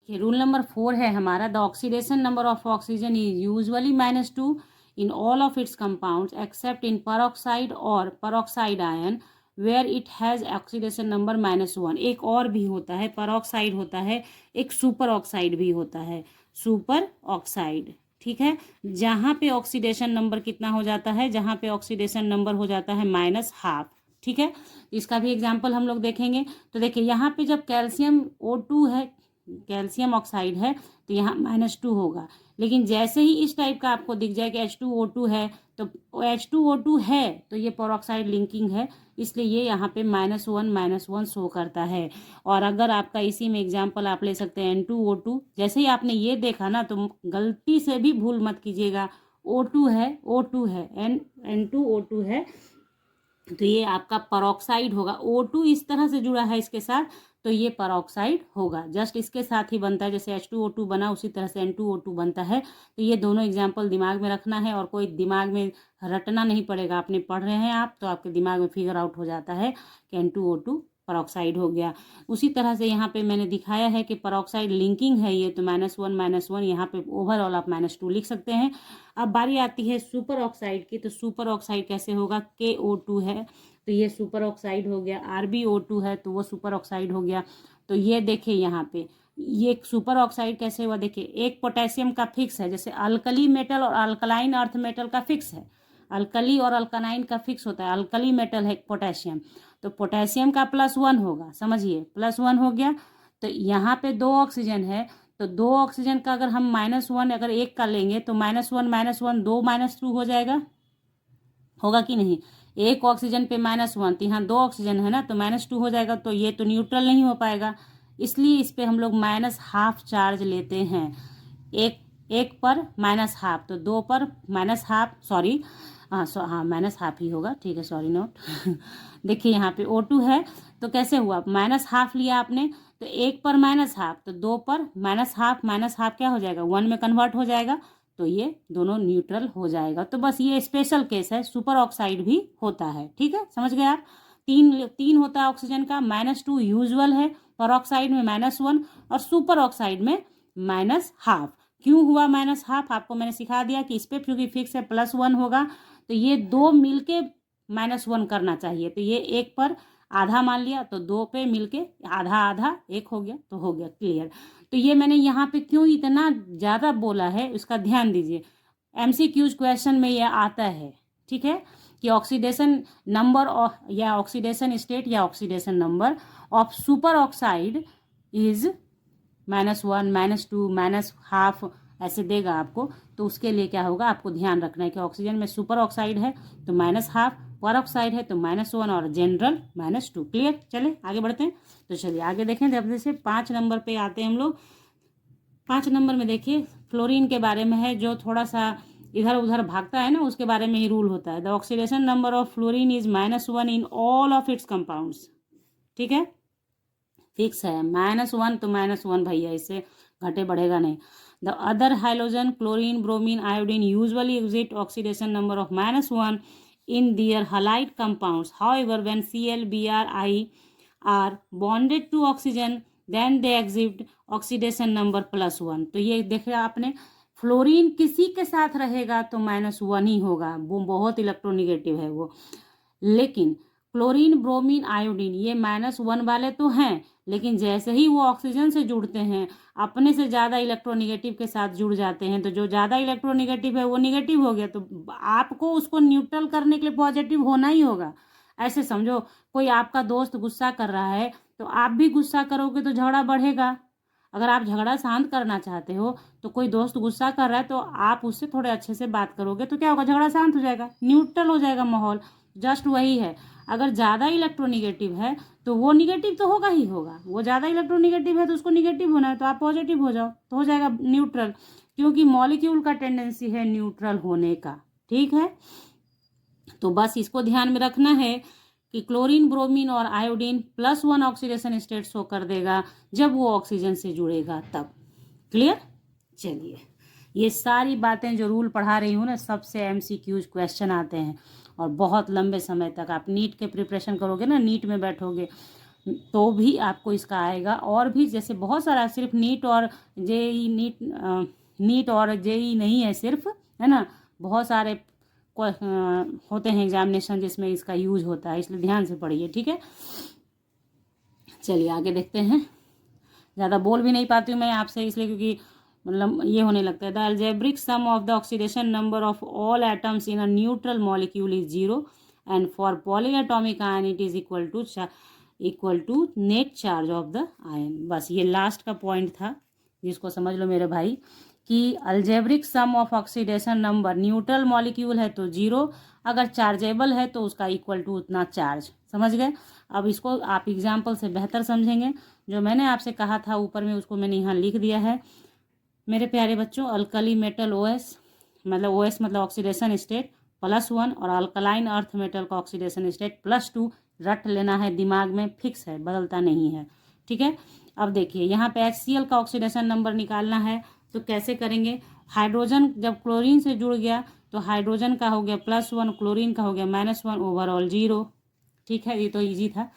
Speaker 1: रूल नंबर 4 है हमारा, the oxidation number of oxygen is usually -2 in all of its compounds except in peroxide और peroxide ion where it has oxidation number -1। एक और भी होता है, परऑक्साइड होता है, एक सुपर ऑक्साइड भी होता है, सुपर ऑक्साइड। ठीक है, जहाँ पे ऑक्सीडेशन नंबर कितना हो जाता है, जहाँ पे ऑक्सीडेशन नंबर हो जाता है -1/2। ठीक है, इसका भी एग्जाम्पल हम लोग देखेंगे। तो देखिए यहाँ पे जब कैल्शियम O2 है, कैल्शियम ऑक्साइड है, तो यहाँ -2 होगा। लेकिन जैसे ही इस टाइप का आपको दिख जाए कि H2O2 है, तो H2O2 है तो ये पेरोक्साइड लिंकिंग है, इसलिए ये यहाँ पे -1 शो करता है। और अगर आपका इसी में एग्जाम्पल आप ले सकते हैं N2O2, जैसे ही आपने ये देखा ना, तो गलती से भी भूल मत कीजिएगा, O2 है, O2 है, N2O2 है, तो ये आपका परऑक्साइड होगा। O2 इस तरह से जुड़ा है इसके साथ, तो ये परऑक्साइड होगा, जस्ट इसके साथ ही बनता है, जैसे H2O2 बना उसी तरह से N2O2 बनता है। तो ये दोनों एग्जाम्पल दिमाग में रखना है, और कोई दिमाग में रटना नहीं पड़ेगा, आपने पढ़ रहे हैं आप तो आपके दिमाग में फिगर आउट हो जाता है कि N2O2 परऑक्साइड हो गया। उसी तरह से यहाँ पे मैंने दिखाया है कि परऑक्साइड लिंकिंग है ये, तो -1 यहाँ पे ओवरऑल आप -2 लिख सकते हैं। अब बारी आती है सुपर ऑक्साइड की, तो सुपर ऑक्साइड कैसे होगा, KO2 है तो ये सुपर ऑक्साइड हो गया। RbO2 है तो वो सुपर ऑक्साइड हो गया। तो ये देखिए यहाँ पे ये सुपर ऑक्साइड कैसे हुआ, देखिए एक पोटेशियम का फिक्स है, जैसे अल्कली मेटल और अल्कलाइन अर्थ मेटल का फिक्स है, अल्कली और अल्कलाइन का फिक्स होता है, अल्कली मेटल है पोटेशियम, तो पोटेशियम का +1 होगा, समझिए +1 हो गया। तो यहाँ पे 2 ऑक्सीजन है, तो 2 ऑक्सीजन का अगर हम -1 अगर एक का लेंगे तो -1 2 -2 हो जाएगा, होगा कि नहीं। एक ऑक्सीजन पे -1 तो यहाँ 2 ऑक्सीजन है ना, तो -2 हो जाएगा, तो ये तो न्यूट्रल नहीं हो पाएगा, इसलिए इस पे हम लोग -½ चार्ज लेते हैं। एक पर -½ तो 2 पर -½ सॉरी हाँ -½ ही होगा, ठीक है, सॉरी नोट देखिए यहाँ पे O2 है तो कैसे हुआ, -½ लिया आपने तो एक पर -½ तो 2 पर -½ क्या हो जाएगा, 1 में कन्वर्ट हो जाएगा, तो ये दोनों न्यूट्रल हो जाएगा। तो बस ये स्पेशल केस है, सुपर ऑक्साइड भी होता है, ठीक है, समझ गए आप। तीन होता है ऑक्सीजन का, -2 यूजुअल है, पर ऑक्साइड में -1 और सुपर ऑक्साइड में -½ क्यों हुआ -½ आपको मैंने सिखा दिया कि इस पे क्योंकि फिक्स है +1 होगा, तो ये 2 मिलके -1 करना चाहिए, तो ये एक पर आधा मान लिया तो 2 पे मिलके आधा आधा एक हो गया, तो हो गया क्लियर। तो ये मैंने यहाँ पे क्यों इतना ज़्यादा बोला है उसका ध्यान दीजिए, MCQs क्वेश्चन में ये आता है, ठीक है, कि ऑक्सीडेशन नंबर या ऑक्सीडेशन स्टेट या oxidation number of super oxide is -1 -2 -½ ऐसे देगा आपको, तो उसके लिए क्या होगा आपको ध्यान रखना है कि ऑक्सीजन में सुपर ऑक्साइड है तो -½ पर ऑक्साइड है तो -1 और जनरल -2। क्लियर, चले आगे बढ़ते हैं। तो चलिए आगे देखें, जब जैसे 5 नंबर पे आते हैं हम लोग। 5 नंबर में देखिए फ्लोरीन के बारे में है, जो थोड़ा सा इधर उधर भागता है ना, उसके बारे में ही रूल होता है। The oxidation number of fluorine is -1 in all of its compounds, ठीक है, फिक्स है -1 तो -1 भैया, इससे घटे बढ़ेगा नहीं। The other hydrogen chlorine bromine iodine usually exit oxidation number of -1 in their halide compounds. However, when Cl, Br, I are bonded to oxygen, then they exhibit oxidation number +1। तो ये देखिए आपने, फ्लोरीन किसी के साथ रहेगा तो -1 ही होगा, वो बहुत इलेक्ट्रोनिगेटिव है वो। लेकिन क्लोरीन ब्रोमीन आयोडीन ये -1 वाले तो हैं, लेकिन जैसे ही वो ऑक्सीजन से जुड़ते हैं अपने से ज़्यादा इलेक्ट्रोनिगेटिव के साथ जुड़ जाते हैं, तो जो ज़्यादा इलेक्ट्रोनिगेटिव है वो निगेटिव हो गया, तो आपको उसको न्यूट्रल करने के लिए पॉजिटिव होना ही होगा। ऐसे समझो कोई आपका दोस्त गुस्सा कर रहा है तो आप भी गुस्सा करोगे तो झगड़ा बढ़ेगा। अगर आप झगड़ा शांत करना चाहते हो तो कोई दोस्त गुस्सा कर रहा है तो आप उससे थोड़े अच्छे से बात करोगे तो क्या होगा, झगड़ा शांत हो जाएगा, न्यूट्रल हो जाएगा माहौल। जस्ट वही है, अगर ज़्यादा इलेक्ट्रोनिगेटिव है तो वो निगेटिव तो होगा ही होगा, वो ज़्यादा इलेक्ट्रोनिगेटिव है तो उसको निगेटिव होना है, तो आप पॉजिटिव हो जाओ तो हो जाएगा न्यूट्रल, क्योंकि मॉलिक्यूल का टेंडेंसी है न्यूट्रल होने का, ठीक है। तो बस इसको ध्यान में रखना है कि क्लोरीन ब्रोमीन और आयोडीन +1 ऑक्सीडेशन स्टेट शो कर देगा जब वो ऑक्सीजन से जुड़ेगा तब। क्लियर, चलिए ये सारी बातें जो रूल पढ़ा रही हूँ ना, सबसे MCQs क्वेश्चन आते हैं और बहुत लंबे समय तक आप नीट के प्रिपरेशन करोगे ना, नीट में बैठोगे तो भी आपको इसका आएगा, और भी जैसे बहुत सारा, सिर्फ नीट और जेई नीट और जेई नहीं है सिर्फ, है ना, बहुत सारे होते हैं एग्जामिनेशन जिसमें इसका यूज होता है, इसलिए ध्यान से पढ़िए, ठीक है। चलिए आगे देखते हैं, ज़्यादा बोल भी नहीं पाती हूँ मैं आपसे इसलिए क्योंकि मतलब ये होने लगता है। The algebraic sum of the oxidation number of all atoms in a neutral molecule is 0 and for polyatomic ion it is equal to net charge of the ion. बस ये लास्ट का पॉइंट था जिसको समझ लो मेरे भाई, कि algebraic sum of oxidation number, neutral molecule है तो 0, अगर चार्जेबल है तो उसका इक्वल टू उतना चार्ज, समझ गए। अब इसको आप एग्जाम्पल से बेहतर समझेंगे, जो मैंने आपसे कहा था ऊपर में उसको मैंने यहाँ लिख दिया है मेरे प्यारे बच्चों। अल्कली मेटल OS मतलब ऑक्सीडेशन स्टेट +1 और अल्कलाइन अर्थ मेटल का ऑक्सीडेशन स्टेट +2 रट लेना है, दिमाग में फिक्स है, बदलता नहीं है, ठीक है। अब देखिए यहाँ पे HCl का ऑक्सीडेशन नंबर निकालना है, तो कैसे करेंगे, हाइड्रोजन जब क्लोरीन से जुड़ गया तो हाइड्रोजन का हो गया +1, क्लोरीन का हो गया -1, ओवरऑल 0, ठीक है, ये तो ईजी था।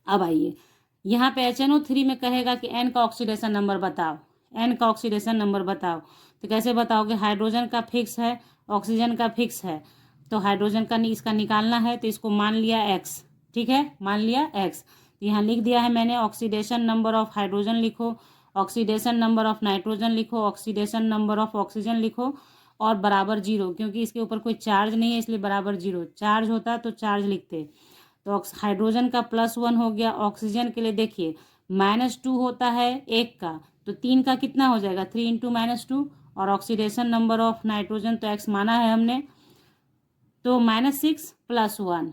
Speaker 1: अब आइए यहाँ पे HNO3 में कहेगा कि N का ऑक्सीडेशन नंबर बताओ, N का ऑक्सीडेशन नंबर बताओ, तो कैसे बताओगे, हाइड्रोजन का फिक्स है, ऑक्सीजन का फिक्स है, तो हाइड्रोजन का इसका निकालना है, तो इसको मान लिया एक्स, ठीक है, मान लिया एक्स। तो यहाँ लिख दिया है मैंने, ऑक्सीडेशन नंबर ऑफ हाइड्रोजन लिखो, ऑक्सीडेशन नंबर ऑफ नाइट्रोजन लिखो, ऑक्सीडेशन नंबर ऑफ ऑक्सीजन लिखो, और बराबर जीरो, क्योंकि इसके ऊपर कोई चार्ज नहीं है इसलिए बराबर जीरो। चार्ज होता तो चार्ज लिखते। तो हाइड्रोजन का +1 हो गया। ऑक्सीजन के लिए देखिए -2 होता है एक का, तो 3 का कितना हो जाएगा, 3 × -2। और ऑक्सीडेशन नंबर ऑफ नाइट्रोजन तो एक्स माना है हमने, तो -6 + 1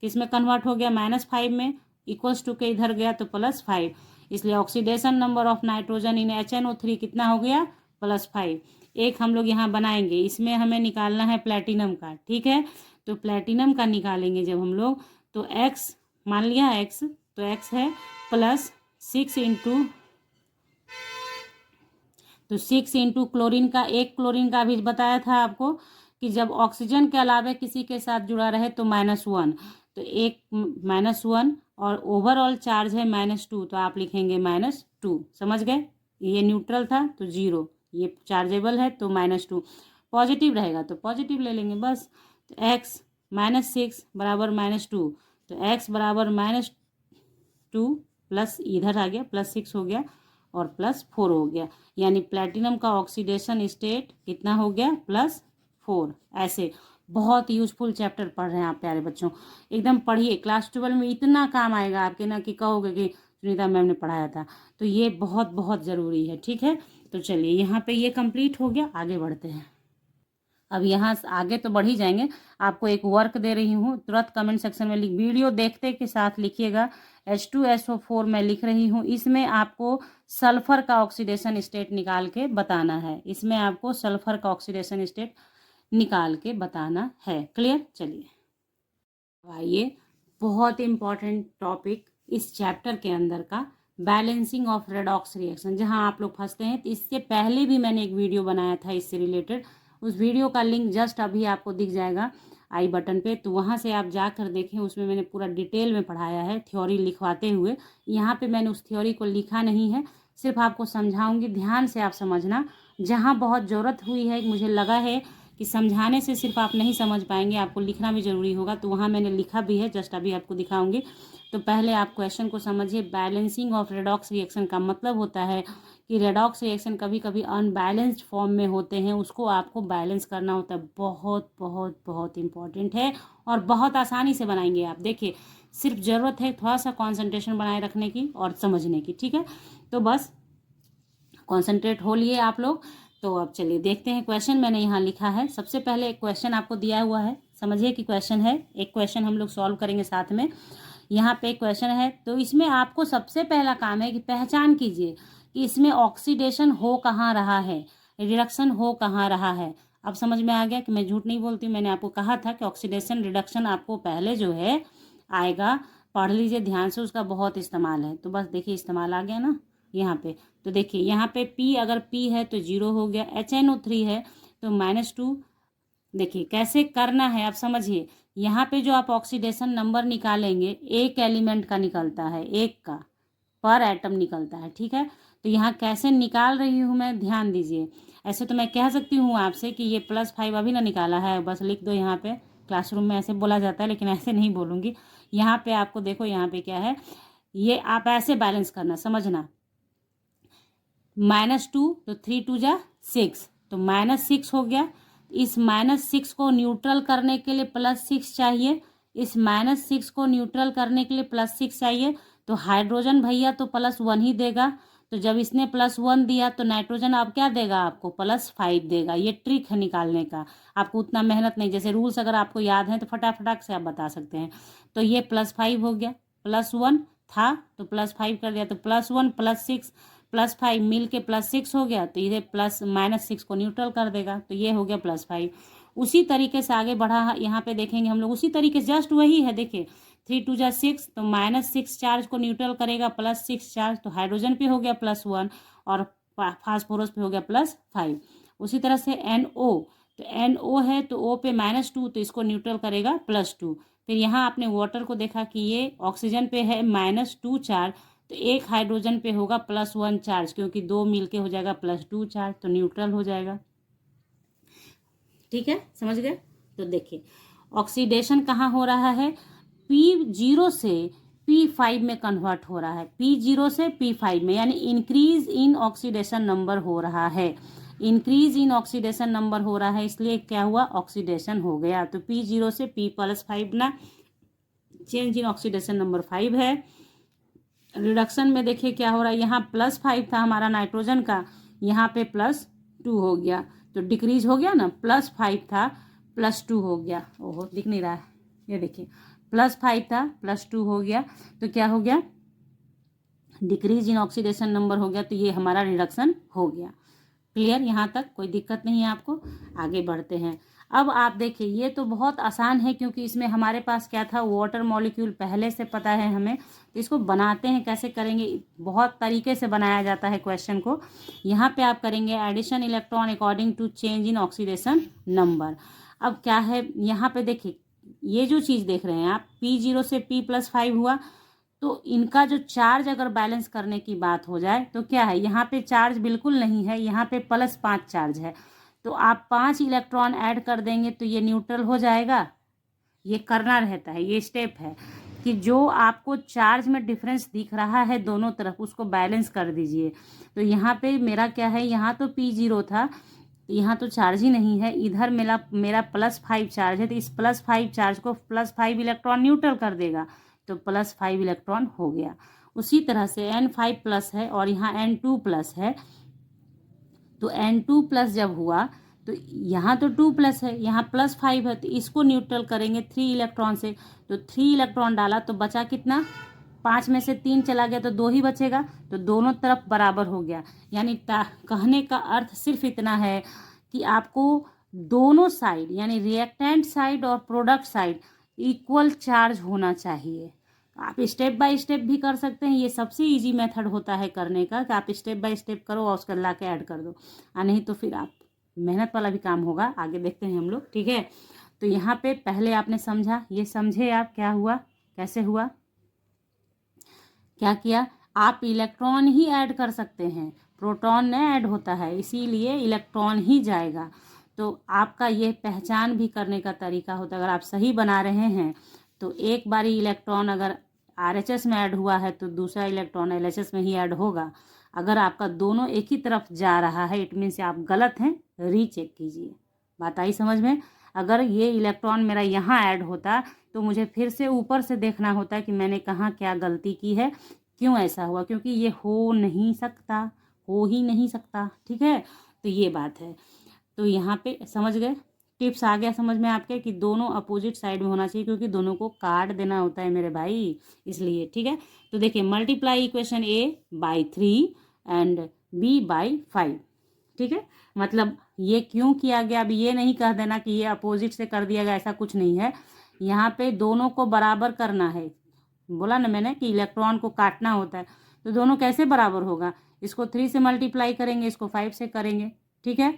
Speaker 1: किस में कन्वर्ट हो गया, -5 में, इक्वल्स टू के इधर गया तो +5, इसलिए oxidation number of nitrogen in HNO3 कितना हो गया, +5। एक हम लोग यहाँ बनाएंगे, इसमें हमें निकालना है प्लेटिनम का, ठीक है। तो प्लेटिनम का निकालेंगे जब हम लोग, तो एक्स मान लिया एक्स, तो एक्स है +6 तो 6 क्लोरीन का, एक क्लोरीन का भी बताया था आपको कि जब ऑक्सीजन के अलावा किसी के साथ जुड़ा रहे तो -1, तो एक -1, और ओवरऑल चार्ज है -2, तो आप लिखेंगे -2, समझ गए। ये न्यूट्रल था तो 0, ये चार्जेबल है तो -2, पॉजिटिव रहेगा तो पॉजिटिव ले लेंगे बस। तो x -6 बराबर -2, तो x बराबर -2 प्लस इधर आ गया +6 हो गया और +4 हो गया, यानी प्लेटिनम का ऑक्सीडेशन स्टेट कितना हो गया, +4। ऐसे बहुत यूजफुल चैप्टर पढ़ रहे हैं आप प्यारे बच्चों, एकदम पढ़िए, क्लास 12 में इतना काम आएगा आपके ना कि कहोगे कि सुनीता मैम ने पढ़ाया था। तो ये बहुत बहुत ज़रूरी है, ठीक है। तो चलिए यहाँ पे ये कंप्लीट हो गया, आगे बढ़ते हैं। अब यहाँ आगे तो बढ़ ही जाएंगे, आपको एक वर्क दे रही हूँ, तुरंत कमेंट सेक्शन में वीडियो देखते के साथ लिखिएगा। H2SO4 मैं लिख रही हूँ, इसमें आपको सल्फर का ऑक्सीडेशन स्टेट निकाल के बताना है, इसमें आपको सल्फर का ऑक्सीडेशन स्टेट निकाल के बताना है। क्लियर, चलिए आइए, बहुत इंपॉर्टेंट टॉपिक इस चैप्टर के अंदर का, बैलेंसिंग ऑफ रेडॉक्स रिएक्शन, जहाँ आप लोग फंसते हैं। तो इससे पहले भी मैंने एक वीडियो बनाया था इससे रिलेटेड, उस वीडियो का लिंक जस्ट अभी आपको दिख जाएगा आई बटन पे, तो वहाँ से आप जाकर देखें, उसमें मैंने पूरा डिटेल में पढ़ाया है थ्योरी लिखवाते हुए। यहाँ पे मैंने उस थ्योरी को लिखा नहीं है, सिर्फ आपको समझाऊंगी, ध्यान से आप समझना। जहाँ बहुत ज़रूरत हुई है, मुझे लगा है कि समझाने से सिर्फ आप नहीं समझ पाएंगे, आपको लिखना भी ज़रूरी होगा, तो वहाँ मैंने लिखा भी है, जस्ट अभी आपको दिखाऊंगी। तो पहले आप क्वेश्चन को समझिए। बैलेंसिंग ऑफ रेडॉक्स रिएक्शन का मतलब होता है कि रेडॉक्स रिएक्शन कभी कभी अनबैलेंस्ड फॉर्म में होते हैं, उसको आपको बैलेंस करना होता है। बहुत बहुत बहुत इंपॉर्टेंट है और बहुत आसानी से बनाएंगे आप, देखिए सिर्फ ज़रूरत है थोड़ा सा कॉन्सेंट्रेशन बनाए रखने की और समझने की, ठीक है। तो बस कॉन्सेंट्रेट हो लिए आप लोग। तो अब चलिए देखते हैं, क्वेश्चन मैंने यहाँ लिखा है। सबसे पहले एक क्वेश्चन आपको दिया हुआ है, समझिए कि क्वेश्चन है, एक क्वेश्चन हम लोग सॉल्व करेंगे साथ में। यहाँ पे एक क्वेश्चन है, तो इसमें आपको सबसे पहला काम है कि पहचान कीजिए कि इसमें ऑक्सीडेशन हो कहाँ रहा है, रिडक्शन हो कहाँ रहा है। अब समझ में आ गया कि मैं झूठ नहीं बोलती, मैंने आपको कहा था कि ऑक्सीडेशन रिडक्शन आपको पहले जो है आएगा, पढ़ लीजिए ध्यान से, उसका बहुत इस्तेमाल है। तो बस देखिए इस्तेमाल आ गया ना यहाँ पे। तो देखिए यहाँ पे P, अगर P है तो 0 हो गया, HNO3 है तो -2। देखिए कैसे करना है आप समझिए। यहाँ पे जो आप ऑक्सीडेशन नंबर निकालेंगे, एक एलिमेंट का निकलता है, एक का पर एटम निकलता है, ठीक है। तो यहाँ कैसे निकाल रही हूँ मैं, ध्यान दीजिए। ऐसे तो मैं कह सकती हूँ आपसे कि ये +5 अभी ना निकाला है, बस लिख दो यहाँ पे, क्लासरूम में ऐसे बोला जाता है, लेकिन ऐसे नहीं बोलूँगी। यहाँ पे आपको देखो, यहाँ पे क्या है, ये आप ऐसे बैलेंस करना, समझना। -2 तो 3 × 2 = 6, तो -6 हो गया। इस -6 को न्यूट्रल करने के लिए +6 चाहिए, इस -6 को न्यूट्रल करने के लिए +6 चाहिए। तो हाइड्रोजन भैया तो +1 ही देगा, तो जब इसने +1 दिया तो नाइट्रोजन अब क्या देगा, आपको +5 देगा। ये ट्रिक है निकालने का, आपको उतना मेहनत नहीं, जैसे रूल्स अगर आपको याद है तो फटाफट से आप बता सकते हैं। तो ये +5 हो गया, +1 था तो +5 कर दिया, तो +1 +6 +5 मिल के +6 हो गया, तो इधर -6 को न्यूट्रल कर देगा, तो ये हो गया +5। उसी तरीके से आगे बढ़ा, यहाँ पे देखेंगे हम लोग, उसी तरीके से जस्ट वही है। देखिए 3 × 2 = 6, तो -6 चार्ज को न्यूट्रल करेगा, +6 चार्ज, तो हाइड्रोजन पे हो गया +1 और फास्फोरस पे हो गया +5। उसी तरह से NO, तो NO है तो O पे -2, तो इसको न्यूट्रल करेगा +2। फिर यहाँ आपने वाटर को देखा कि ये ऑक्सीजन पे है -2 चार्ज, तो एक हाइड्रोजन पे होगा +1 चार्ज, क्योंकि 2 मिलके हो जाएगा +2 चार्ज, तो न्यूट्रल हो जाएगा, ठीक है, समझ गए। तो देखिए ऑक्सीडेशन कहाँ हो रहा है, P0 से P5 में कन्वर्ट हो रहा है, P0 से P5 में, यानी इंक्रीज इन ऑक्सीडेशन नंबर हो रहा है, इंक्रीज इन ऑक्सीडेशन नंबर हो रहा है, इसलिए क्या हुआ, ऑक्सीडेशन हो गया। तो P0 से P+5 ना, चेंज इन ऑक्सीडेशन नंबर 5 है। रिडक्शन में देखिए क्या हो रहा है, यहाँ +5 था हमारा नाइट्रोजन का, यहाँ पे +2 हो गया, तो डिक्रीज हो गया ना, +5 था +2 हो गया, ओहो दिख नहीं रहा है, ये देखिए +5 था +2 हो गया, तो क्या हो गया, डिक्रीज इन ऑक्सीडेशन नंबर हो गया, तो ये हमारा रिडक्शन हो गया। क्लियर, यहाँ तक कोई दिक्कत नहीं है आपको, आगे बढ़ते हैं। अब आप देखिए ये तो बहुत आसान है, क्योंकि इसमें हमारे पास क्या था, वाटर मॉलिक्यूल पहले से पता है हमें, तो इसको बनाते हैं कैसे करेंगे, बहुत तरीके से बनाया जाता है क्वेश्चन को। यहाँ पे आप करेंगे addition electron according to change in oxidation number. अब क्या है यहाँ पे देखिए, ये जो चीज़ देख रहे हैं आप, P0 से P+5 हुआ, तो इनका जो चार्ज अगर बैलेंस करने की बात हो जाए तो क्या है, यहाँ पे चार्ज बिल्कुल नहीं है, यहाँ पे +5 चार्ज है, तो आप 5 इलेक्ट्रॉन ऐड कर देंगे तो ये न्यूट्रल हो जाएगा। ये करना रहता है, ये स्टेप है कि जो आपको चार्ज में डिफरेंस दिख रहा है दोनों तरफ, उसको बैलेंस कर दीजिए। तो यहाँ पे मेरा क्या है, यहाँ तो P0 था, यहाँ तो चार्ज ही नहीं है, इधर मेरा +5 चार्ज है, तो इस +5 चार्ज को +5 इलेक्ट्रॉन न्यूट्रल कर देगा, तो +5 इलेक्ट्रॉन हो गया। उसी तरह से N5+ है और यहाँ N2+ है, तो N2+ जब हुआ तो यहाँ तो 2+ है, यहाँ +5 है, तो इसको न्यूट्रल करेंगे 3 इलेक्ट्रॉन से, तो 3 इलेक्ट्रॉन डाला तो बचा कितना, 5 में से 3 चला गया तो 2 ही बचेगा, तो दोनों तरफ बराबर हो गया। यानी कहने का अर्थ सिर्फ इतना है कि आपको दोनों साइड, यानी रिएक्टेंट साइड और प्रोडक्ट साइड इक्वल चार्ज होना चाहिए। आप स्टेप बाय स्टेप भी कर सकते हैं, ये सबसे इजी मेथड होता है करने का, कि आप स्टेप बाय स्टेप करो और उसका ला के ऐड कर दो, नहीं तो फिर आप मेहनत वाला भी काम होगा। आगे देखते हैं हम लोग, ठीक है। तो यहाँ पे पहले आपने समझा, ये समझे आप क्या हुआ, कैसे हुआ, क्या किया, आप इलेक्ट्रॉन ही ऐड कर सकते हैं, प्रोटॉन न ऐड होता है, इसीलिए इलेक्ट्रॉन ही जाएगा। तो आपका ये पहचान भी करने का तरीका होता है, अगर आप सही बना रहे हैं तो एक बारी इलेक्ट्रॉन अगर RHS में ऐड हुआ है तो दूसरा इलेक्ट्रॉन LHS में ही ऐड होगा। अगर आपका दोनों एक ही तरफ जा रहा है, इट मीन्स आप गलत हैं, रीचेक कीजिए। बात आई समझ में। अगर ये इलेक्ट्रॉन मेरा यहाँ ऐड होता तो मुझे फिर से ऊपर से देखना होता कि मैंने कहाँ क्या गलती की है, क्यों ऐसा हुआ, क्योंकि ये हो नहीं सकता, हो ही नहीं सकता, ठीक है। तो ये बात है, तो यहाँ पे समझ गए, टिप्स आ गया समझ में आपके कि दोनों अपोजिट साइड में होना चाहिए, क्योंकि दोनों को काट देना होता है मेरे भाई, इसलिए, ठीक है। तो देखिए multiply equation A/3 and B/5, ठीक है। मतलब ये क्यों किया गया, अभी ये नहीं कह देना कि ये अपोजिट से कर दिया गया, ऐसा कुछ नहीं है, यहाँ पे दोनों को बराबर करना है। बोला ना मैंने कि इलेक्ट्रॉन को काटना होता है, तो दोनों कैसे बराबर होगा, इसको 3 से मल्टीप्लाई करेंगे, इसको 5 से करेंगे, ठीक है।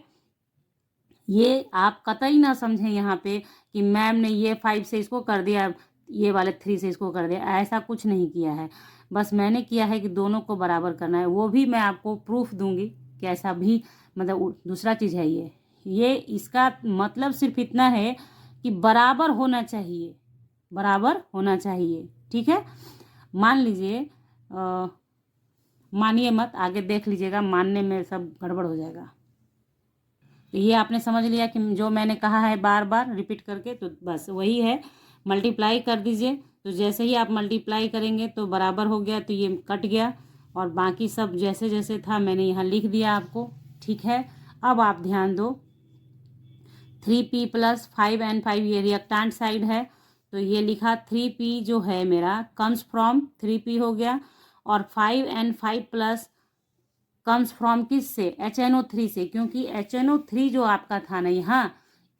Speaker 1: ये आप कतई ना समझें यहाँ पे कि मैम ने ये 5 से इसको कर दिया, ये वाले 3 से इसको कर दिया, ऐसा कुछ नहीं किया है। बस मैंने किया है कि दोनों को बराबर करना है, वो भी मैं आपको प्रूफ दूंगी कि ऐसा भी, मतलब दूसरा चीज़ है ये इसका मतलब सिर्फ इतना है कि बराबर होना चाहिए, बराबर होना चाहिए, ठीक है। मान लीजिए, मानिए मत, आगे देख लीजिएगा, मानने में सब गड़बड़ हो जाएगा। तो ये आपने समझ लिया कि जो मैंने कहा है बार बार रिपीट करके, तो बस वही है, मल्टीप्लाई कर दीजिए। तो जैसे ही आप मल्टीप्लाई करेंगे तो बराबर हो गया, तो ये कट गया, और बाकी सब जैसे जैसे था मैंने यहाँ लिख दिया आपको, ठीक है। अब आप ध्यान दो, 3p + 5n5 ये रिएक्टेंट साइड है, तो ये लिखा 3p जो है मेरा कम्स फ्रॉम 3p हो गया, और 5n5+ कम्स फ्रॉम किस से, HNO3 से, क्योंकि HNO3 जो आपका था ना यहाँ,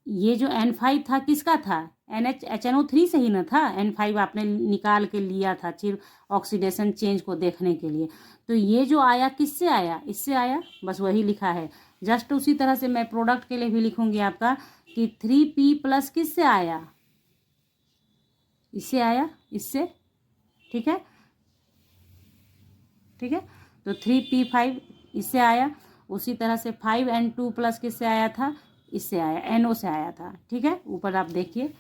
Speaker 1: ये जो N5 था किसका था, HNO3 से ही ना था, N5 आपने निकाल के लिया था सिर्फ ऑक्सीडेशन चेंज को देखने के लिए। तो ये जो आया किससे आया, इससे आया, बस वही लिखा है। जस्ट उसी तरह से मैं प्रोडक्ट के लिए भी लिखूंगी आपका कि 3p+ किससे आया, इससे आया, इससे, ठीक है, ठीक है। तो 3p5 इससे आया, उसी तरह से 5n2+ किससे आया था, इससे आया, NO से आया था। ठीक है, ऊपर आप देखिए,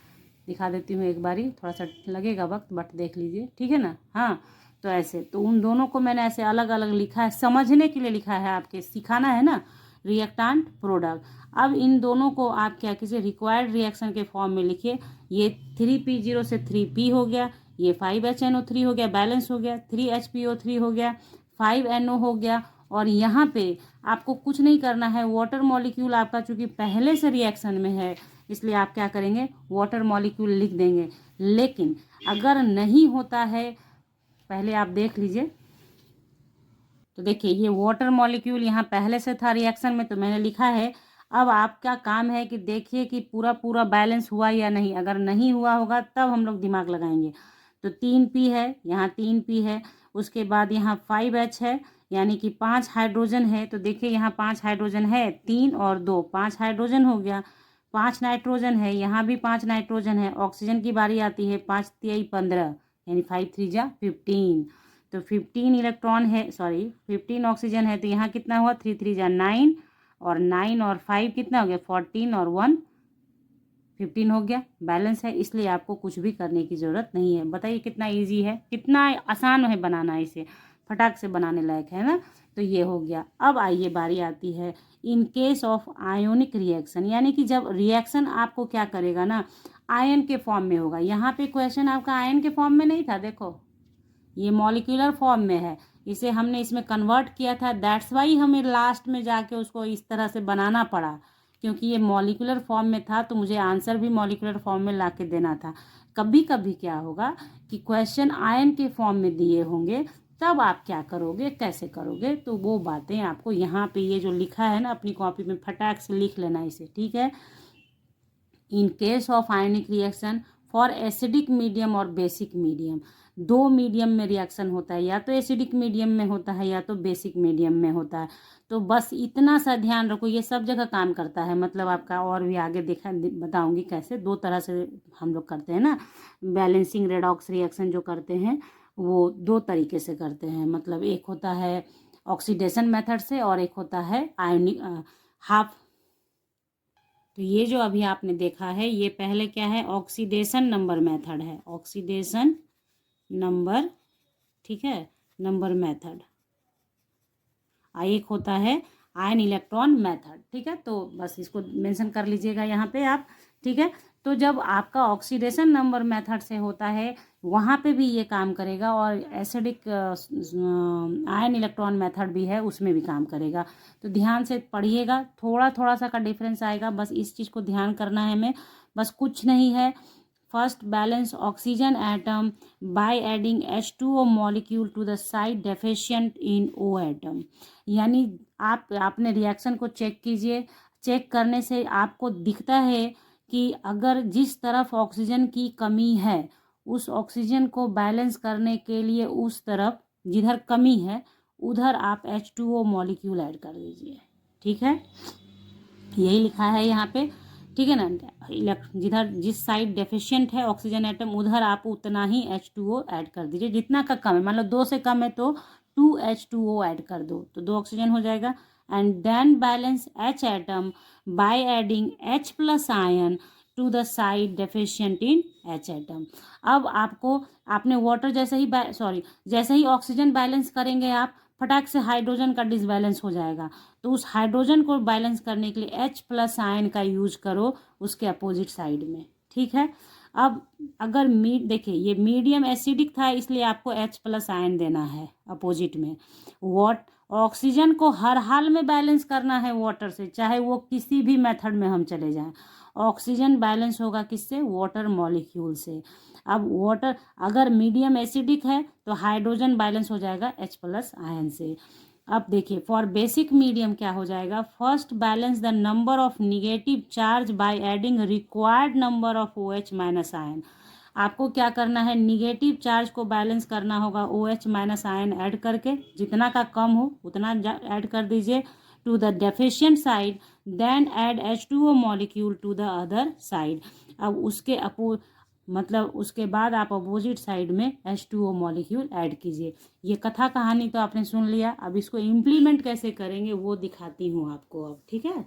Speaker 1: दिखा देती हूँ एक बारी, थोड़ा सा लगेगा वक्त बट देख लीजिए। ठीक है ना। हाँ, तो ऐसे तो उन दोनों को मैंने ऐसे अलग अलग लिखा है, समझने के लिए लिखा है, आपके सिखाना है ना, रिएक्टेंट प्रोडक्ट। अब इन दोनों को आप क्या किसी रिक्वायर्ड रिएक्शन के फॉर्म में लिखिए। ये 3P0 से 3P हो गया, ये 5HNO3 हो गया, बैलेंस हो गया, 3HPO3 हो गया, 5NO हो गया। और यहाँ पे आपको कुछ नहीं करना है, वाटर मॉलिक्यूल आपका चूंकि पहले से रिएक्शन में है इसलिए आप क्या करेंगे, वाटर मॉलिक्यूल लिख देंगे। लेकिन अगर नहीं होता है, पहले आप देख लीजिए, तो देखिए ये वाटर मॉलिक्यूल यहाँ पहले से था रिएक्शन में तो मैंने लिखा है। अब आपका काम है कि देखिए कि पूरा पूरा बैलेंस हुआ या नहीं। अगर नहीं हुआ होगा तब हम लोग दिमाग लगाएंगे। तो 3P है, यहाँ 3P है, उसके बाद यहाँ 5H है, यानी कि 5 हाइड्रोजन है। तो देखिए यहाँ 5 हाइड्रोजन है, 3 और 2, 5 हाइड्रोजन हो गया। 5 नाइट्रोजन है, यहाँ भी 5 नाइट्रोजन है। ऑक्सीजन की बारी आती है, 5 3 15, यानी 5 3 जा 15। तो 15 इलेक्ट्रॉन है, सॉरी 15 ऑक्सीजन है, तो यहाँ कितना हुआ, 3 3 जा 9, और 9 और 5 कितना हो गया, 14, और 1 15 हो गया। बैलेंस है, इसलिए आपको कुछ भी करने की ज़रूरत नहीं है। बताइए कितना इजी है, कितना आसान है बनाना, इसे फटाक से बनाने लायक है ना। तो ये हो गया। अब आइए बारी आती है in case of ionic reaction, यानी कि जब रिएक्शन आपको क्या करेगा ना, आयन के फॉर्म में होगा। यहाँ पे क्वेश्चन आपका आयन के फॉर्म में नहीं था, देखो ये मॉलिक्यूलर फॉर्म में है, इसे हमने इसमें कन्वर्ट किया था। दैट्स वाई हमें लास्ट में जाके उसको इस तरह से बनाना पड़ा, क्योंकि ये मॉलिक्यूलर फॉर्म में था तो मुझे आंसर भी मॉलिक्यूलर फॉर्म में ला के देना था। कभी कभी क्या होगा कि क्वेश्चन आयन के फॉर्म में दिए होंगे, तब आप क्या करोगे, कैसे करोगे, तो वो बातें आपको यहाँ पे ये जो लिखा है ना अपनी कॉपी में फटाक से लिख लेना इसे। ठीक है, in case of ionic reaction for acidic medium और बेसिक मीडियम, दो मीडियम में रिएक्शन होता है, या तो एसिडिक मीडियम में होता है या तो बेसिक मीडियम में होता है। तो बस इतना सा ध्यान रखो, ये सब जगह काम करता है। मतलब आपका और भी आगे देखा बताऊंगी कैसे, दो तरह से हम लोग करते हैं ना, बैलेंसिंग रेडॉक्स रिएक्शन जो करते हैं वो दो तरीके से करते हैं। मतलब एक होता है ऑक्सीडेशन मेथड से और एक होता है आयोनिक हाफ। तो ये जो अभी आपने देखा है ये पहले क्या है, ऑक्सीडेशन नंबर मेथड है, ऑक्सीडेशन नंबर, ठीक है, नंबर मेथड। एक होता है आयन इलेक्ट्रॉन मेथड। ठीक है, तो बस इसको मेंशन कर लीजिएगा यहाँ पे आप। ठीक है, तो जब आपका ऑक्सीडेशन नंबर मेथड से होता है वहाँ पे भी ये काम करेगा, और एसिडिक आयन इलेक्ट्रॉन मेथड भी है उसमें भी काम करेगा। तो ध्यान से पढ़िएगा, थोड़ा थोड़ा सा का डिफरेंस आएगा, बस इस चीज़ को ध्यान करना है हमें, बस कुछ नहीं है। First balance oxygen atom by adding H2O molecule to the side deficient in O atom. यानी आपने रिएक्शन को चेक कीजिए, चेक करने से आपको दिखता है कि अगर जिस तरफ ऑक्सीजन की कमी है उस ऑक्सीजन को बैलेंस करने के लिए उस तरफ जिधर कमी है उधर आप H2O मॉलिक्यूल ऐड कर दीजिए। ठीक है, यही लिखा है यहाँ पे। ठीक है ना, जिधर जिस साइड डेफिशिएंट है ऑक्सीजन एटम उधर आप उतना ही H2O ऐड कर दीजिए, जितना का कम है। मान लो 2 से कम है तो 2H2O ऐड कर दो, तो 2 ऑक्सीजन हो जाएगा। And then balance H atom by adding H plus ion to the side deficient in H atom. अब आपको आपने वाटर जैसे ही ऑक्सीजन बैलेंस करेंगे आप, फटाक से हाइड्रोजन का डिसबैलेंस हो जाएगा। तो उस हाइड्रोजन को बैलेंस करने के लिए H प्लस आयन का यूज करो उसके अपोजिट साइड में। ठीक है, अब अगर देखिए ये मीडियम एसिडिक था इसलिए आपको H प्लस आयन देना है अपोजिट में। ऑक्सीजन को हर हाल में बैलेंस करना है वाटर से, चाहे वो किसी भी मेथड में हम चले जाएं। ऑक्सीजन बैलेंस होगा किससे, वाटर मॉलिक्यूल से। अब वाटर अगर मीडियम एसिडिक है तो हाइड्रोजन बैलेंस हो जाएगा H प्लस आयन से। अब देखिए फॉर बेसिक मीडियम क्या हो जाएगा, first balance the number of negative charge by adding required number of OH minus ion. आपको क्या करना है, निगेटिव चार्ज को बैलेंस करना होगा OH माइनस आयन ऐड करके, जितना का कम हो उतना ऐड कर दीजिए to the deficient side, then add H2O molecule to the other side. अब उसके बाद आप अपोजिट साइड में H2O मॉलिक्यूल ऐड कीजिए। ये कथा कहानी तो आपने सुन लिया, अब इसको इम्प्लीमेंट कैसे करेंगे वो दिखाती हूँ आपको अब। ठीक है,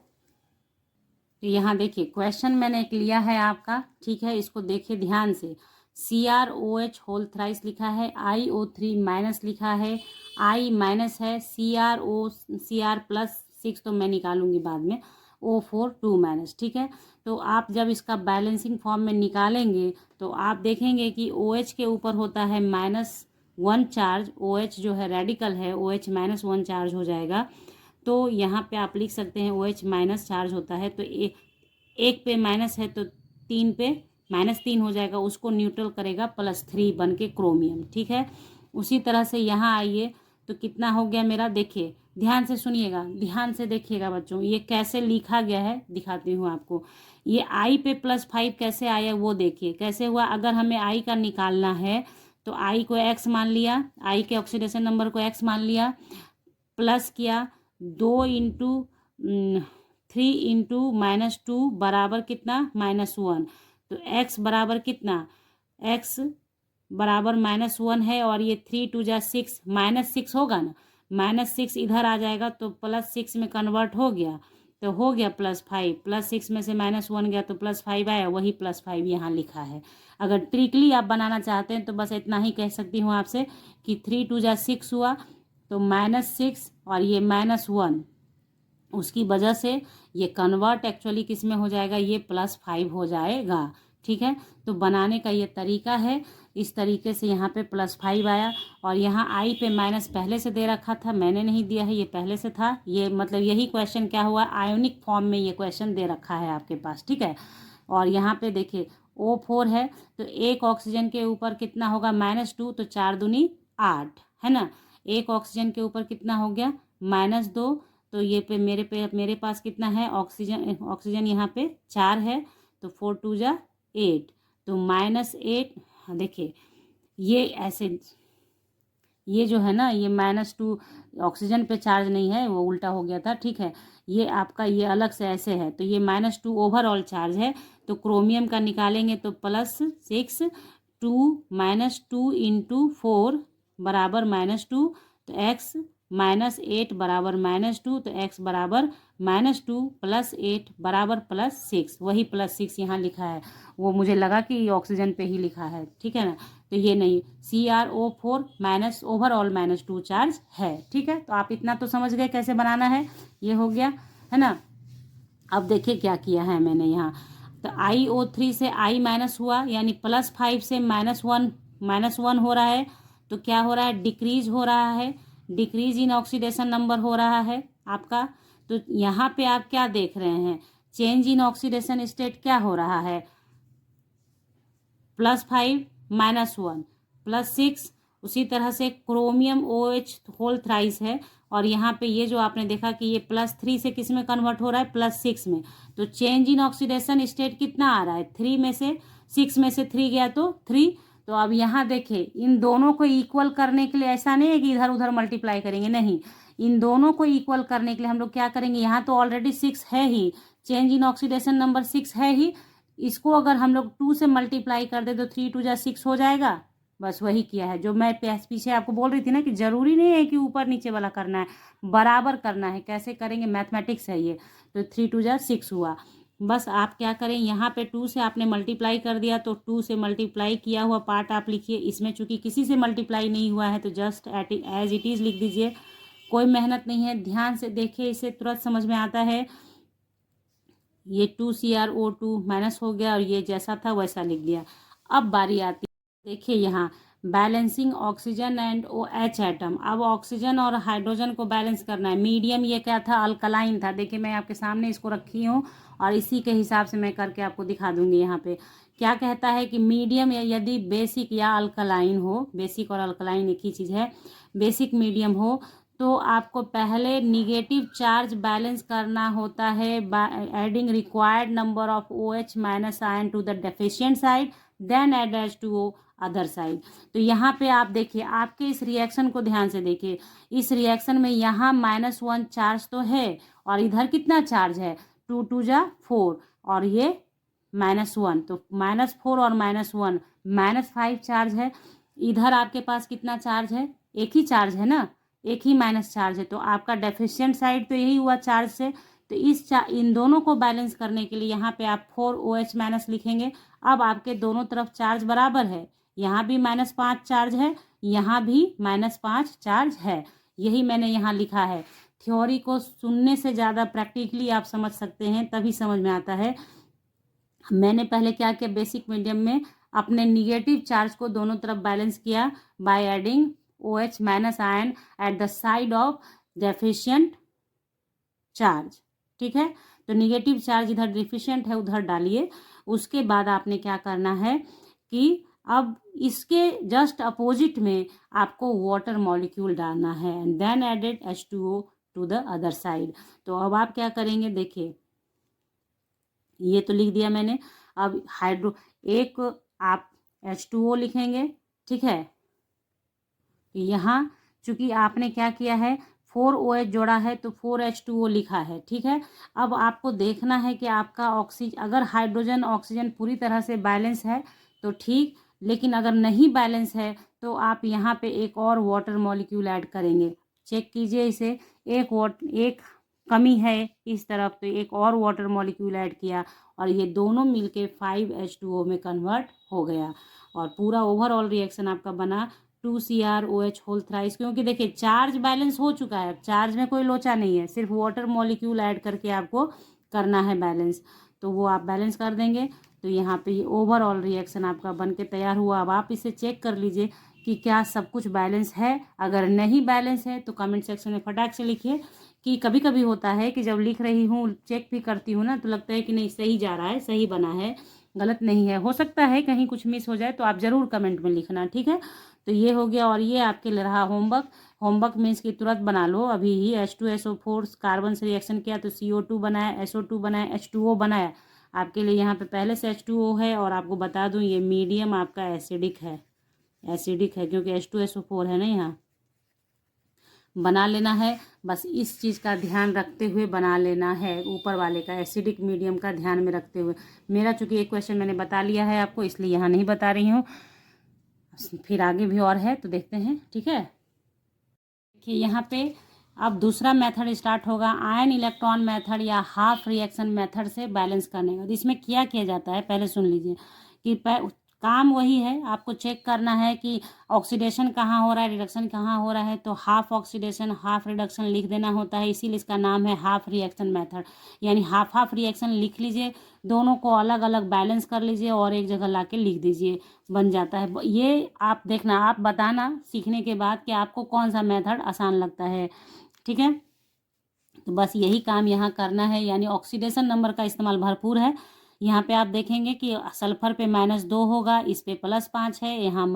Speaker 1: तो यहाँ देखिए क्वेश्चन मैंने एक लिया है आपका, ठीक है, इसको देखिए ध्यान से। CrOH होल थ्राइस लिखा है, iO3 माइनस लिखा है, I माइनस है, Cr प्लस 6 तो मैं निकालूंगी बाद में, O4 2 माइनस, ठीक है। तो आप जब इसका बैलेंसिंग फॉर्म में निकालेंगे तो आप देखेंगे कि OH के ऊपर होता है -1 चार्ज, OH जो है रेडिकल है, OH -1 चार्ज हो जाएगा। तो यहाँ पे आप लिख सकते हैं OH माइनस चार्ज होता है, तो एक पे माइनस है तो 3 पे -3 हो जाएगा, उसको न्यूट्रल करेगा +3 बन के क्रोमियम, ठीक है। उसी तरह से यहाँ आइए तो कितना हो गया मेरा, देखिए ध्यान से सुनिएगा, ध्यान से देखिएगा बच्चों, ये कैसे लिखा गया है दिखाती हूँ आपको। ये I पे +5 कैसे आया वो देखिए कैसे हुआ। अगर हमें I का निकालना है तो I को X मान लिया, I के ऑक्सीडेशन नंबर को X मान लिया, प्लस किया 2 इंटू 3 इंटू -2 बराबर कितना -1, तो x बराबर कितना, x बराबर -1 है, और ये 3 2 जा 6 -6 होगा ना, -6 इधर आ जाएगा तो +6 में कन्वर्ट हो गया, तो हो गया +5, +6 में से -1 गया तो +5 आया, वही +5 यहाँ लिखा है। अगर ट्रिकली आप बनाना चाहते हैं तो बस इतना ही कह सकती हूँ आपसे कि 3 2 जा 6 हुआ तो -6 और ये -1, उसकी वजह से ये कन्वर्ट एक्चुअली किस में हो जाएगा, ये +5 हो जाएगा, ठीक है। तो बनाने का ये तरीका है, इस तरीके से यहाँ पे +5 आया, और यहाँ I पे माइनस पहले से दे रखा था, मैंने नहीं दिया है, ये पहले से था, ये मतलब यही क्वेश्चन क्या हुआ, आयोनिक फॉर्म में ये क्वेश्चन दे रखा है आपके पास, ठीक है। और यहाँ पे देखिए O4 है तो एक ऑक्सीजन के ऊपर कितना होगा -2, तो 4 दूनी 8 है ना, एक ऑक्सीजन के ऊपर कितना हो गया -2, तो ये मेरे पास कितना है ऑक्सीजन यहाँ पे 4 है, तो 4 2 जा 8, तो -8, हाँ देखिए ये ऐसे, ये जो है ना ये -2 ऑक्सीजन पे चार्ज नहीं है, वो उल्टा हो गया था, ठीक है। ये आपका ये अलग से ऐसे है, तो ये -2 ओवरऑल चार्ज है, तो क्रोमियम का निकालेंगे तो +6 2 -2 इंटू 4 बराबर -2, तो x -8 बराबर -2, तो x बराबर -2 + 8 बराबर +6, वही +6 यहाँ लिखा है, वो मुझे लगा कि ऑक्सीजन पे ही लिखा है, ठीक है ना, तो ये नहीं, CrO4 माइनस ओवरऑल -2 चार्ज है, ठीक है। तो आप इतना तो समझ गए कैसे बनाना है, ये हो गया है ना। अब देखिए क्या किया है मैंने यहाँ, तो iO3 से I माइनस हुआ, यानी +5 से -1 हो रहा है, तो क्या हो रहा है, डिक्रीज हो रहा है, डिक्रीज इन ऑक्सीडेशन नंबर हो रहा है आपका। तो यहाँ पे आप क्या देख रहे हैं, चेंज इन ऑक्सीडेशन स्टेट क्या हो रहा है, +5 -1 +6, उसी तरह से क्रोमियम OH होल थ्राइस है, और यहाँ पे ये जो आपने देखा कि ये +3 से किस में कन्वर्ट हो रहा है, +6 में, तो चेंज इन ऑक्सीडेशन स्टेट कितना आ रहा है, 3 में से 6 में से 3 गया तो 3। तो अब यहाँ देखिए इन दोनों को इक्वल करने के लिए ऐसा नहीं है कि इधर उधर मल्टीप्लाई करेंगे, नहीं, इन दोनों को इक्वल करने के लिए हम लोग क्या करेंगे, यहाँ तो ऑलरेडी 6 है ही, चेंज इन ऑक्सीडेशन नंबर 6 है ही, इसको अगर हम लोग 2 से मल्टीप्लाई कर दे तो 3 2 जा 6 हो जाएगा, बस वही किया है जो मैं पीछे आपको बोल रही थी ना कि जरूरी नहीं है कि ऊपर नीचे वाला करना है, बराबर करना है, कैसे करेंगे, मैथमेटिक्स है ये। तो 3 2 जा 6 हुआ, बस आप क्या करें, यहाँ पे 2 से आपने मल्टीप्लाई कर दिया, तो 2 से मल्टीप्लाई किया हुआ पार्ट आप लिखिए, इसमें चूंकि किसी से मल्टीप्लाई नहीं हुआ है तो जस्ट एज इट इज़ लिख दीजिए, कोई मेहनत नहीं है, ध्यान से देखिए, इसे तुरंत समझ में आता है। ये 2CrO2 माइनस हो गया, और ये जैसा था वैसा लिख दिया। अब बारी आती है, देखिए यहाँ balancing oxygen and OH atom, अब ऑक्सीजन और हाइड्रोजन को बैलेंस करना है। मीडियम ये क्या था, अल्कलाइन था, देखिए मैं आपके सामने इसको रखी हूँ और इसी के हिसाब से मैं करके आपको दिखा दूंगी। यहाँ पे क्या कहता है कि मीडियम यदि बेसिक या अल्कलाइन हो, बेसिक और अल्कलाइन एक ही चीज़ है, बेसिक मीडियम हो तो आपको पहले निगेटिव चार्ज बैलेंस करना होता है adding required number of OH minus ion to the deficient side, then add H2O other side. तो यहाँ पे आप देखिए, आपके इस रिएक्शन को ध्यान से देखिए, इस रिएक्शन में यहाँ -1 चार्ज तो है, और इधर कितना चार्ज है, 2 2 जा 4, और ये -1, तो -4 और -1 -5 चार्ज है। इधर आपके पास कितना चार्ज है, एक ही चार्ज है ना, एक ही माइनस चार्ज है, तो आपका डेफिशिएंट साइड तो यही हुआ चार्ज से, तो इन दोनों को बैलेंस करने के लिए यहाँ पे आप 4OH माइनस लिखेंगे। अब आपके दोनों तरफ चार्ज बराबर है, यहाँ भी -5 चार्ज है, यहाँ भी -5 चार्ज है। यही मैंने यहाँ लिखा है। थ्योरी को सुनने से ज़्यादा प्रैक्टिकली आप समझ सकते हैं, तभी समझ में आता है। मैंने पहले क्या किया, बेसिक मीडियम में अपने निगेटिव चार्ज को दोनों तरफ बैलेंस किया by adding OH minus ion at the side of deficient charge. ठीक है, तो निगेटिव चार्ज इधर डिफिशिएंट है, उधर डालिए। उसके बाद आपने क्या करना है कि अब इसके जस्ट अपोजिट में आपको वाटर मॉलिक्यूल डालना है and then added H2O to the other side. तो अब आप क्या करेंगे, देखिए ये तो लिख दिया मैंने। अब एक आप H2O लिखेंगे। ठीक है, यहाँ चूंकि आपने क्या किया है 4OH जोड़ा है तो 4H2O लिखा है। ठीक है, अब आपको देखना है कि आपका ऑक्सीजन, अगर हाइड्रोजन ऑक्सीजन पूरी तरह से बैलेंस है तो ठीक, लेकिन अगर नहीं बैलेंस है तो आप यहाँ पे एक और वाटर मॉलिक्यूल ऐड करेंगे। चेक कीजिए इसे, एक कमी है इस तरफ, तो एक और वाटर मॉलिक्यूल ऐड किया और ये दोनों मिलके 5H2O में कन्वर्ट हो गया और पूरा ओवरऑल रिएक्शन आपका बना 2CrOH होल थ्राइस। क्योंकि देखिए चार्ज बैलेंस हो चुका है, चार्ज में कोई लोचा नहीं है, सिर्फ वाटर मॉलिक्यूल ऐड करके आपको करना है बैलेंस, तो वो आप बैलेंस कर देंगे। तो यहाँ पे ये ओवरऑल रिएक्शन आपका बन के तैयार हुआ। अब आप इसे चेक कर लीजिए कि क्या सब कुछ बैलेंस है। अगर नहीं बैलेंस है तो कमेंट सेक्शन में फटाक से लिखिए। कि कभी कभी होता है कि जब लिख रही हूँ, चेक भी करती हूँ ना, तो लगता है कि नहीं सही जा रहा है, सही बना है, गलत नहीं है। हो सकता है कहीं कुछ मिस हो जाए, तो आप ज़रूर कमेंट में लिखना। ठीक है, तो ये हो गया। और ये आपके लिए रहा होमवर्क मीन्स कि तुरंत बना लो अभी ही। H2SO4 कार्बन से रिएक्शन किया तो CO2 बनाया, SO2 बनाया, H2O बनाया। आपके लिए यहाँ पे पहले से H2O है और आपको बता दूँ ये मीडियम आपका एसिडिक है क्योंकि H2SO4 है ना, यहाँ बना लेना है। बस इस चीज़ का ध्यान रखते हुए बना लेना है, ऊपर वाले का एसिडिक मीडियम का ध्यान में रखते हुए। मेरा चूंकि एक क्वेश्चन मैंने बता लिया है आपको, इसलिए यहाँ नहीं बता रही हूँ, फिर आगे भी और है तो देखते हैं। ठीक है, देखिए यहाँ पे अब दूसरा मेथड स्टार्ट होगा, आयन इलेक्ट्रॉन मेथड या हाफ रिएक्शन मेथड से बैलेंस करने का। इसमें क्या किया जाता है पहले सुन लीजिए कि काम वही है, आपको चेक करना है कि ऑक्सीडेशन कहाँ हो रहा है, रिडक्शन कहाँ हो रहा है। तो हाफ ऑक्सीडेशन हाफ रिडक्शन लिख देना होता है, इसीलिए इसका नाम है हाफ रिएक्शन मेथड। यानी हाफ रिएक्शन लिख लीजिए, दोनों को अलग अलग बैलेंस कर लीजिए और एक जगह ला के लिख दीजिए, बन जाता है। ये आप देखना, आप बताना सीखने के बाद कि आपको कौन सा मेथड आसान लगता है। ठीक है, तो बस यही काम यहाँ करना है। यानी ऑक्सीडेशन नंबर का इस्तेमाल भरपूर है। यहाँ पे आप देखेंगे कि सल्फर पे -2 होगा, इस पे +5 है, यहाँ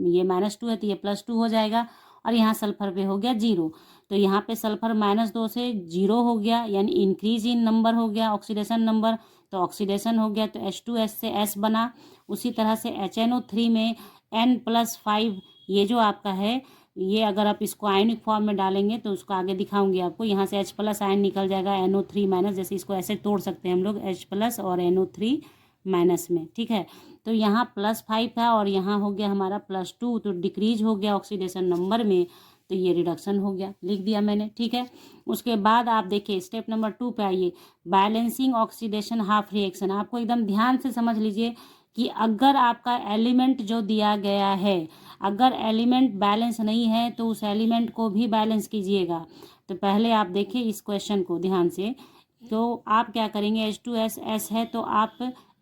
Speaker 1: ये -2 है तो ये +2 हो जाएगा, और यहाँ सल्फर पे हो गया 0। तो यहाँ पे सल्फर -2 से 0 हो गया, यानी इंक्रीज इन नंबर हो गया ऑक्सीडेशन नंबर। तो ऑक्सीडेशन हो गया तो H2S से S बना। उसी तरह से HNO3 में N+5 ये जो आपका है, ये अगर आप इसको आयनिक फॉर्म में डालेंगे तो उसको आगे दिखाऊंगी आपको। यहाँ से H+ आयन निकल जाएगा NO3-, जैसे इसको ऐसे तोड़ सकते हैं हम लोग H+ और NO3- में। ठीक है, तो यहाँ +5 था और यहाँ हो गया हमारा +2, तो डिक्रीज हो गया ऑक्सीडेशन नंबर में, तो ये रिडक्शन हो गया, लिख दिया मैंने। ठीक है, उसके बाद आप देखिए स्टेप नंबर 2 पे आइए, बैलेंसिंग ऑक्सीडेशन हाफ रिएक्शन। आपको एकदम ध्यान से समझ लीजिए कि अगर आपका एलिमेंट जो दिया गया है, अगर एलिमेंट बैलेंस नहीं है तो उस एलिमेंट को भी बैलेंस कीजिएगा। तो पहले आप देखिए इस क्वेश्चन को ध्यान से, तो आप क्या करेंगे, H2S है तो आप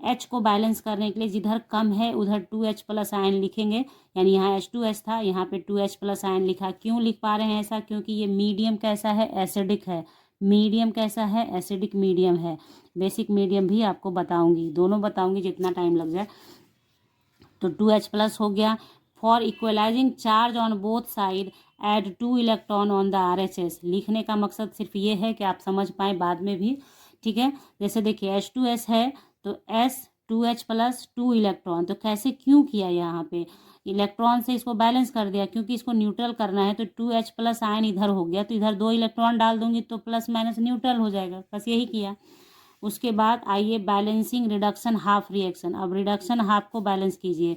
Speaker 1: H को बैलेंस करने के लिए जिधर कम है उधर 2H+ आयन लिखेंगे। यानी यहाँ H2S था, यहाँ पे 2H+ आयन लिखा। क्यों लिख पा रहे हैं ऐसा, क्योंकि ये मीडियम कैसा है, एसिडिक है। मीडियम कैसा है, एसिडिक मीडियम है। बेसिक मीडियम भी आपको बताऊंगी, दोनों बताऊंगी जितना टाइम लग जाए। तो 2H+ हो गया। For equalising charge on both side add 2 electron on the RHS। लिखने का मकसद सिर्फ ये है कि आप समझ पाए बाद में भी। ठीक है, जैसे देखिए H2S है तो S 2H+ 2 इलेक्ट्रॉन, तो कैसे क्यों किया यहाँ पे, इलेक्ट्रॉन से इसको बैलेंस कर दिया क्योंकि इसको न्यूट्रल करना है। तो 2H+ आयन इधर हो गया, तो इधर 2 इलेक्ट्रॉन डाल दूंगी तो प्लस माइनस न्यूट्रल हो जाएगा, बस यही किया। उसके बाद आइए बैलेंसिंग रिडक्शन हाफ रिएक्शन। अब रिडक्शन हाफ को बैलेंस कीजिए।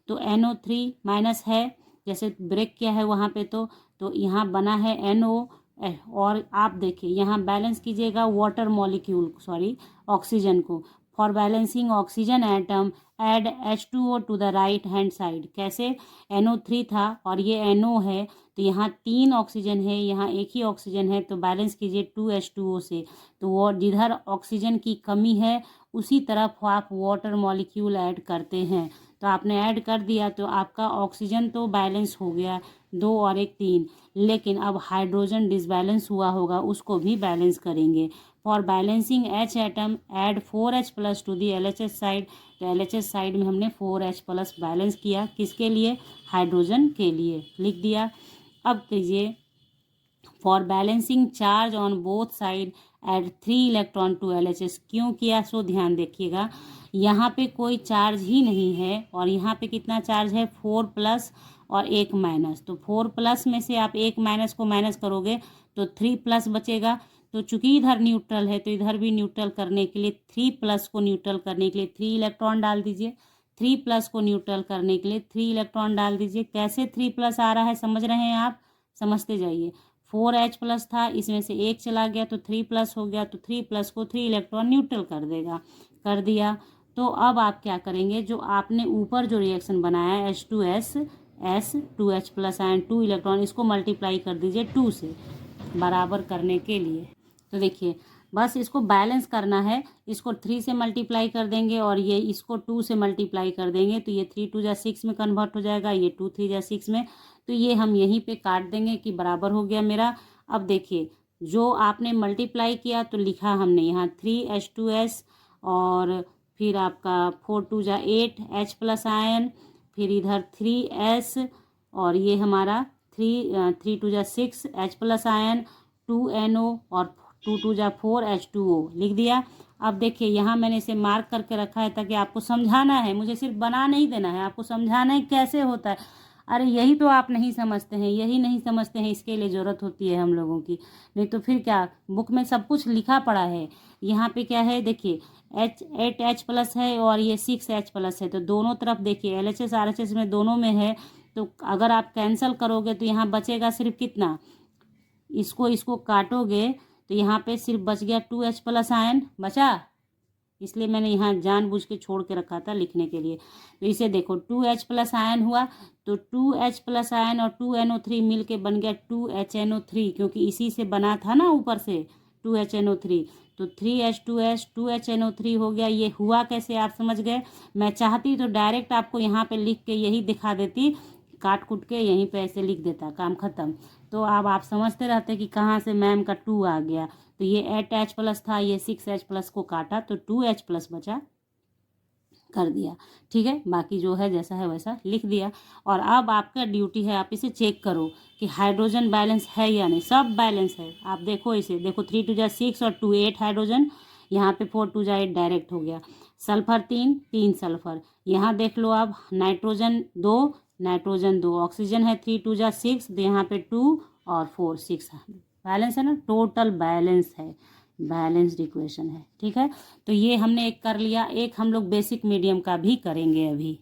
Speaker 1: तो NO3- है, जैसे ब्रेक किया है वहाँ पे, तो यहाँ बना है NO और आप देखिए यहाँ बैलेंस कीजिएगा वाटर मॉलिक्यूल ऑक्सीजन को। For balancing oxygen atom add H2O to the right hand side. कैसे? NO3 था और ये NO है, तो यहाँ 3 ऑक्सीजन है, यहाँ एक ही ऑक्सीजन है, तो बैलेंस कीजिए 2H2O से। तो वो जिधर ऑक्सीजन की कमी है उसी तरफ आप वाटर मॉलिक्यूल ऐड करते हैं। तो आपने ऐड कर दिया तो आपका ऑक्सीजन तो बैलेंस हो गया, 2 और 1 3, लेकिन अब हाइड्रोजन डिसबैलेंस हुआ होगा, उसको भी बैलेंस करेंगे। For balancing H atom add 4H plus to the LHS side. तो LHS साइड में हमने 4H प्लस बैलेंस किया, किसके लिए? हाइड्रोजन के लिए, लिख दिया। अब कीजिए for balancing charge on both side add 3 electron to LHS। क्यों किया? सो ध्यान देखिएगा, यहाँ पे कोई चार्ज ही नहीं है और यहाँ पे कितना चार्ज है? 4 प्लस और 1 माइनस। तो 4 प्लस में से आप 1 माइनस को माइनस करोगे तो 3 प्लस बचेगा। तो चूंकि इधर न्यूट्रल है तो इधर भी न्यूट्रल करने के लिए 3 प्लस को न्यूट्रल करने के लिए 3 इलेक्ट्रॉन डाल दीजिए। 3 प्लस को न्यूट्रल करने के लिए 3 इलेक्ट्रॉन डाल दीजिए। कैसे 3 प्लस आ रहा है समझ रहे हैं आप? समझते जाइए। 4H प्लस था, इसमें से 1 चला गया तो 3 प्लस हो गया, तो 3 प्लस को 3 इलेक्ट्रॉन न्यूट्रल कर देगा। कर दिया। तो अब आप क्या करेंगे, जो आपने ऊपर जो रिएक्शन बनाया H2S 2H plus ion 2 electron, इसको मल्टीप्लाई कर दीजिए 2 से बराबर करने के लिए। तो देखिए बस इसको बैलेंस करना है, इसको 3 से मल्टीप्लाई कर देंगे और ये इसको 2 से मल्टीप्लाई कर देंगे, तो ये 3 2 जा 6 में कन्वर्ट हो जाएगा, ये 2 3 जा 6 में। तो ये हम यहीं पे काट देंगे कि बराबर हो गया मेरा। अब देखिए जो आपने मल्टीप्लाई किया तो लिखा हमने यहाँ 3H2S और फिर आपका 4 2 जा 8 H प्लस आयन, फिर इधर 3S और ये हमारा 3 2 जा 6 H प्लस आयन 2NO और 2 2 जा 4 H2O लिख दिया। अब देखिए यहाँ मैंने इसे मार्क करके रखा है ताकि आपको समझाना है, मुझे सिर्फ बना नहीं देना है, आपको समझाना है कैसे होता है। अरे यही तो आप नहीं समझते हैं, यही नहीं समझते हैं, इसके लिए ज़रूरत होती है हम लोगों की, नहीं तो फिर क्या, बुक में सब कुछ लिखा पड़ा है। यहाँ पे क्या है देखिए, 8H प्लस है और ये 6H प्लस है, तो दोनों तरफ देखिए LHS RHS में दोनों में है, तो अगर आप कैंसिल करोगे तो यहाँ बचेगा सिर्फ कितना, इसको काटोगे तो यहाँ पे सिर्फ बच गया 2H प्लस आयन बचा, इसलिए मैंने यहाँ जानबूझ के छोड़ के रखा था लिखने के लिए। तो इसे देखो 2H प्लस आयन हुआ, तो 2H प्लस आयन और 2NO3 मिल के बन गया 2HNO3, क्योंकि इसी से बना था ना ऊपर से 2HNO3, तो 3H2S 2HNO3 हो गया। ये हुआ कैसे आप समझ गए? मैं चाहती तो डायरेक्ट आपको यहाँ पे लिख के यही दिखा देती, काट कुट के यहीं पे ऐसे लिख देता, काम ख़त्म। तो अब आप समझते रहते कि कहाँ से मैम का 2 आ गया। तो ये 8H प्लस था, ये 6H प्लस को काटा तो 2H प्लस बचा, कर दिया। ठीक है, बाकी जो है जैसा है वैसा लिख दिया। और अब आपका ड्यूटी है आप इसे चेक करो कि हाइड्रोजन बैलेंस है या नहीं। सब बैलेंस है, आप देखो इसे, देखो 3 2 जा 6 और 2 8 हाइड्रोजन, यहाँ पे 4 2 जा 8 डायरेक्ट हो गया। सल्फर 3 सल्फर, यहाँ देख लो आप, नाइट्रोजन 2 ऑक्सीजन है 3 2 जा 6, तो यहाँ पे 2 और 4 6 बैलेंस है ना, टोटल बैलेंस है, बैलेंस्ड इक्वेशन है। ठीक है, तो ये हमने एक कर लिया। एक हम लोग बेसिक मीडियम का भी करेंगे अभी।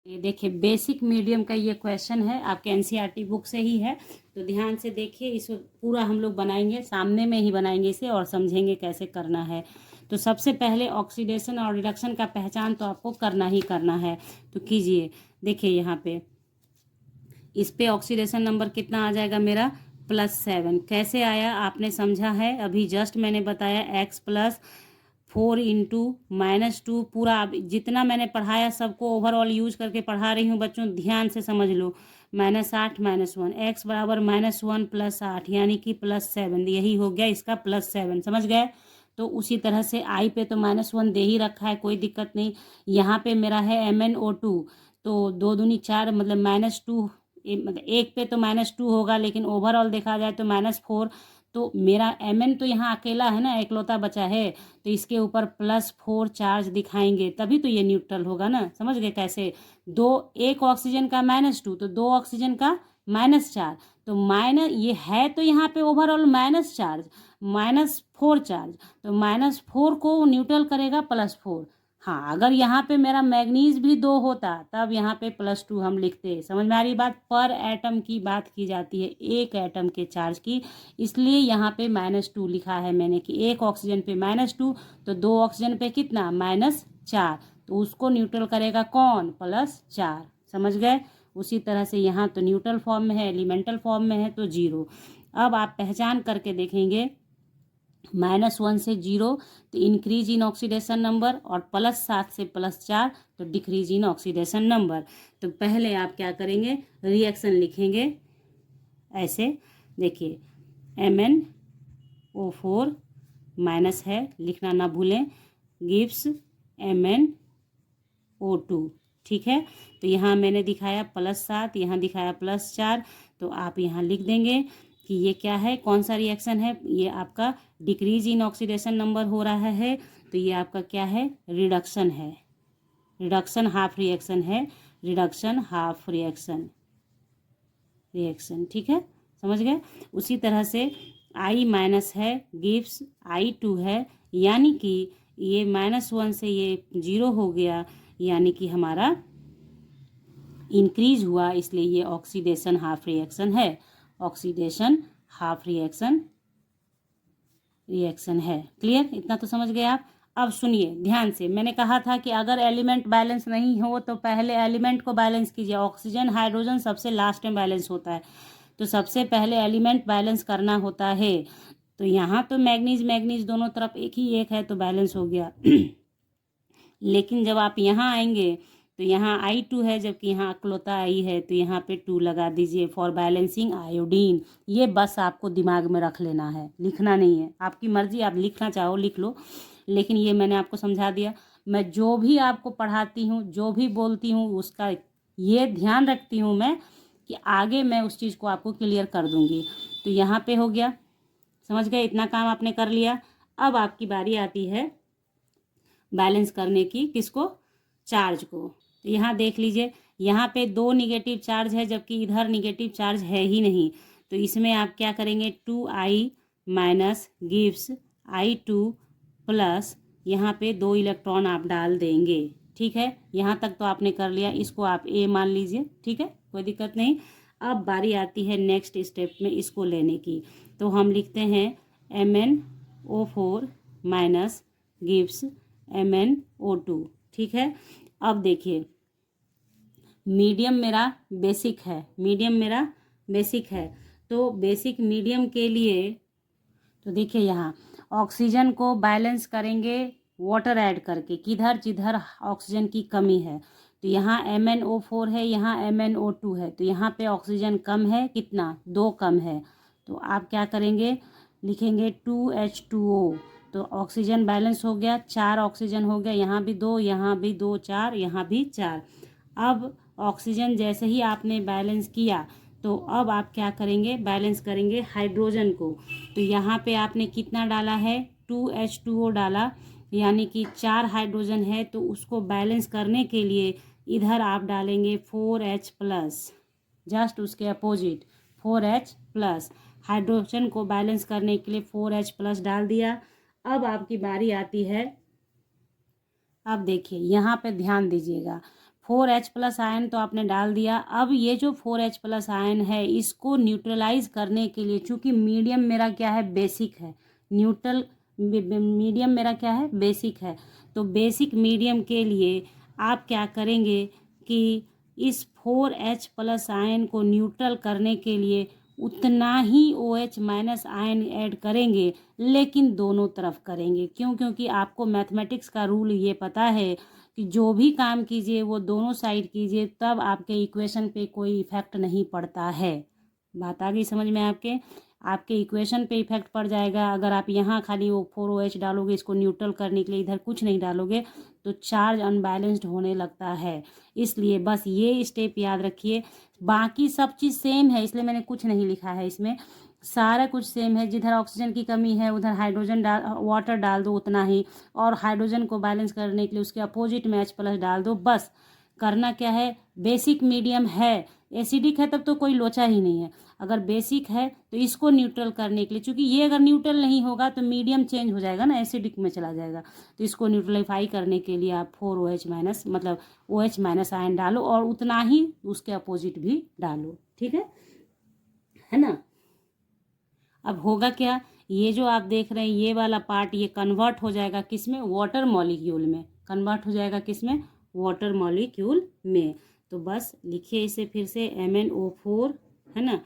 Speaker 1: ये देखिए बेसिक मीडियम का ये क्वेश्चन है, आपके एनसीईआरटी बुक से ही है, तो ध्यान से देखिए, इसको पूरा हम लोग बनाएंगे, सामने में ही बनाएंगे इसे और समझेंगे कैसे करना है। तो सबसे पहले ऑक्सीडेशन और रिडक्शन का पहचान तो आपको करना ही करना है, तो कीजिए। देखिए यहाँ पे इस पे ऑक्सीडेशन नंबर कितना आ जाएगा मेरा, +7। कैसे आया आपने समझा है अभी, जस्ट मैंने बताया, x प्लस 4 इंटू -2, पूरा जितना मैंने पढ़ाया सबको ओवरऑल यूज करके पढ़ा रही हूँ बच्चों, ध्यान से समझ लो। -8 -1, x बराबर -1 + 8 यानी कि +7, यही हो गया इसका +7, समझ गए। तो उसी तरह से I पे तो -1 दे ही रखा है, कोई दिक्कत नहीं। यहाँ पे मेरा है MnO2, तो 2 दूनी 4 मतलब -2, मतलब एक पे तो -2 होगा, लेकिन ओवरऑल देखा जाए तो -4, तो मेरा Mn तो यहाँ अकेला है ना, एकलौता बचा है, तो इसके ऊपर +4 चार्ज दिखाएंगे, तभी तो ये न्यूट्रल होगा ना, समझ गए कैसे। एक ऑक्सीजन का -2 तो 2 ऑक्सीजन का -4, तो ये है तो यहाँ पे ओवरऑल माइनस चार्ज, -4 चार्ज, तो -4 को न्यूट्रल करेगा +4, हाँ, अगर यहाँ पे मेरा मैग्नीज भी 2 होता तब यहाँ पे +2 हम लिखते। समझ में आ रही बात? पर एटम की बात की जाती है, एक एटम के चार्ज की, इसलिए यहाँ पे -2 लिखा है मैंने कि एक ऑक्सीजन पे -2, तो 2 ऑक्सीजन पे कितना -4, तो उसको न्यूट्रल करेगा कौन? +4। समझ गए? उसी तरह से यहाँ तो न्यूट्रल फॉर्म में है, एलिमेंटल फॉर्म में है तो 0। अब आप पहचान करके देखेंगे -1 से 0 तो इंक्रीज इन ऑक्सीडेशन नंबर, और +7 से +4 तो डिक्रीज इन ऑक्सीडेशन नंबर। तो पहले आप क्या करेंगे? रिएक्शन लिखेंगे ऐसे, देखिए MnO4 माइनस है, लिखना ना भूलें, गिव्स MnO2। ठीक है, तो यहाँ मैंने दिखाया +7, यहाँ दिखाया +4, तो आप यहाँ लिख देंगे कि ये क्या है, कौन सा रिएक्शन है। ये आपका डिक्रीज इन ऑक्सीडेशन नंबर हो रहा है, तो ये आपका क्या है? रिडक्शन है, रिडक्शन हाफ रिएक्शन है, रिडक्शन हाफ रिएक्शन। ठीक है, समझ गए? उसी तरह से I माइनस है, गिव्स I2 है, यानी कि ये -1 से ये 0 हो गया, यानी कि हमारा इंक्रीज हुआ, इसलिए ये ऑक्सीडेशन हाफ रिएक्शन है, ऑक्सीडेशन हाफ रिएक्शन है। क्लियर? इतना तो समझ गए आप। अब सुनिए ध्यान से, मैंने कहा था कि अगर एलिमेंट बैलेंस नहीं हो तो पहले एलिमेंट को बैलेंस कीजिए। ऑक्सीजन हाइड्रोजन सबसे लास्ट में बैलेंस होता है, तो सबसे पहले एलिमेंट बैलेंस करना होता है। तो यहाँ तो मैग्नीज दोनों तरफ एक ही एक है तो बैलेंस हो गया लेकिन जब आप यहाँ आएंगे तो यहाँ I2 है, जबकि यहाँ अक्लोता I है, तो यहाँ पे 2 लगा दीजिए फॉर बैलेंसिंग आयोडीन। ये बस आपको दिमाग में रख लेना है, लिखना नहीं है, आपकी मर्जी, आप लिखना चाहो लिख लो, लेकिन ये मैंने आपको समझा दिया। मैं जो भी आपको पढ़ाती हूँ, जो भी बोलती हूँ, उसका ये ध्यान रखती हूँ मैं कि आगे मैं उस चीज़ को आपको क्लियर कर दूँगी। तो यहाँ पे हो गया, समझ गए? इतना काम आपने कर लिया। अब आपकी बारी आती है बैलेंस करने की, किसको? चार्ज को। तो यहाँ देख लीजिए, यहाँ पे 2 निगेटिव चार्ज है, जबकि इधर निगेटिव चार्ज है ही नहीं, तो इसमें आप क्या करेंगे? 2I minus gives I2 plus, यहाँ पे 2 इलेक्ट्रॉन आप डाल देंगे। ठीक है, यहाँ तक तो आपने कर लिया, इसको आप A मान लीजिए। ठीक है, कोई दिक्कत नहीं। अब बारी आती है नेक्स्ट स्टेप में इसको लेने की, तो हम लिखते हैं MnO4 माइनस गिव्स MnO2। ठीक है, अब देखिए मीडियम मेरा बेसिक है, तो बेसिक मीडियम के लिए तो देखिए यहाँ ऑक्सीजन को बैलेंस करेंगे वाटर ऐड करके, किधर जिधर ऑक्सीजन की कमी है। तो यहाँ MnO4 है, यहाँ MnO2 है, तो यहाँ पे ऑक्सीजन कम है, कितना? 2 कम है, तो आप क्या करेंगे? लिखेंगे 2H2O, तो ऑक्सीजन बैलेंस हो गया, 4 ऑक्सीजन हो गया, यहाँ भी 2, यहाँ भी 2, 4, यहाँ भी 4। अब ऑक्सीजन जैसे ही आपने बैलेंस किया, तो अब आप क्या करेंगे? बैलेंस करेंगे हाइड्रोजन को। तो यहाँ पे आपने कितना डाला है? 2H2O डाला, यानी कि 4 हाइड्रोजन है, तो उसको बैलेंस करने के लिए इधर आप डालेंगे 4H प्लस, जस्ट उसके अपोजिट 4H प्लस। हाइड्रोजन को बैलेंस करने के लिए 4H प्लस डाल दिया। अब आपकी बारी आती है, अब देखिए यहाँ पे ध्यान दीजिएगा, 4H प्लस आयन तो आपने डाल दिया। अब ये जो 4H प्लस आयन है, इसको न्यूट्रलाइज करने के लिए, चूँकि मीडियम मेरा क्या है? बेसिक है। मीडियम मेरा क्या है? बेसिक है। तो बेसिक मीडियम के लिए आप क्या करेंगे कि इस 4H प्लस आयन को न्यूट्रल करने के लिए उतना ही OH माइनस आयन ऐड करेंगे, लेकिन दोनों तरफ करेंगे। क्यों? क्योंकि आपको मैथमेटिक्स का रूल ये पता है कि जो भी काम कीजिए वो दोनों साइड कीजिए, तब आपके इक्वेशन पे कोई इफेक्ट नहीं पड़ता है। बात आ गई समझ में? आपके इक्वेशन पे इफेक्ट पड़ जाएगा अगर आप यहाँ खाली वो 4OH डालोगे, इसको न्यूट्रल करने के लिए इधर कुछ नहीं डालोगे, तो चार्ज अनबैलेंस्ड होने लगता है। इसलिए बस ये स्टेप याद रखिए, बाकी सब चीज़ सेम है, इसलिए मैंने कुछ नहीं लिखा है इसमें, सारा कुछ सेम है। जिधर ऑक्सीजन की कमी है उधर हाइड्रोजन वाटर डाल दो उतना ही, और हाइड्रोजन को बैलेंस करने के लिए उसके अपोजिट में H प्लस डाल दो। बस करना क्या है? बेसिक मीडियम है, एसिडिक है तब तो कोई लोचा ही नहीं है। अगर बेसिक है तो इसको न्यूट्रल करने के लिए, चूंकि ये अगर न्यूट्रल नहीं होगा तो मीडियम चेंज हो जाएगा ना, एसिडिक में चला जाएगा। तो इसको न्यूट्रलाइफाई करने के लिए आप 4OH माइनस मतलब OH माइनस आयन डालो और उतना ही उसके अपोजिट भी डालो, ठीक है ना। अब होगा क्या, ये जो आप देख रहे हैं ये वाला पार्ट ये कन्वर्ट हो जाएगा किस में, वाटर मॉलिक्यूल में कन्वर्ट हो जाएगा, किस में, वाटर मॉलिक्यूल में। तो बस लिखिए इसे फिर से MnO4 है ना,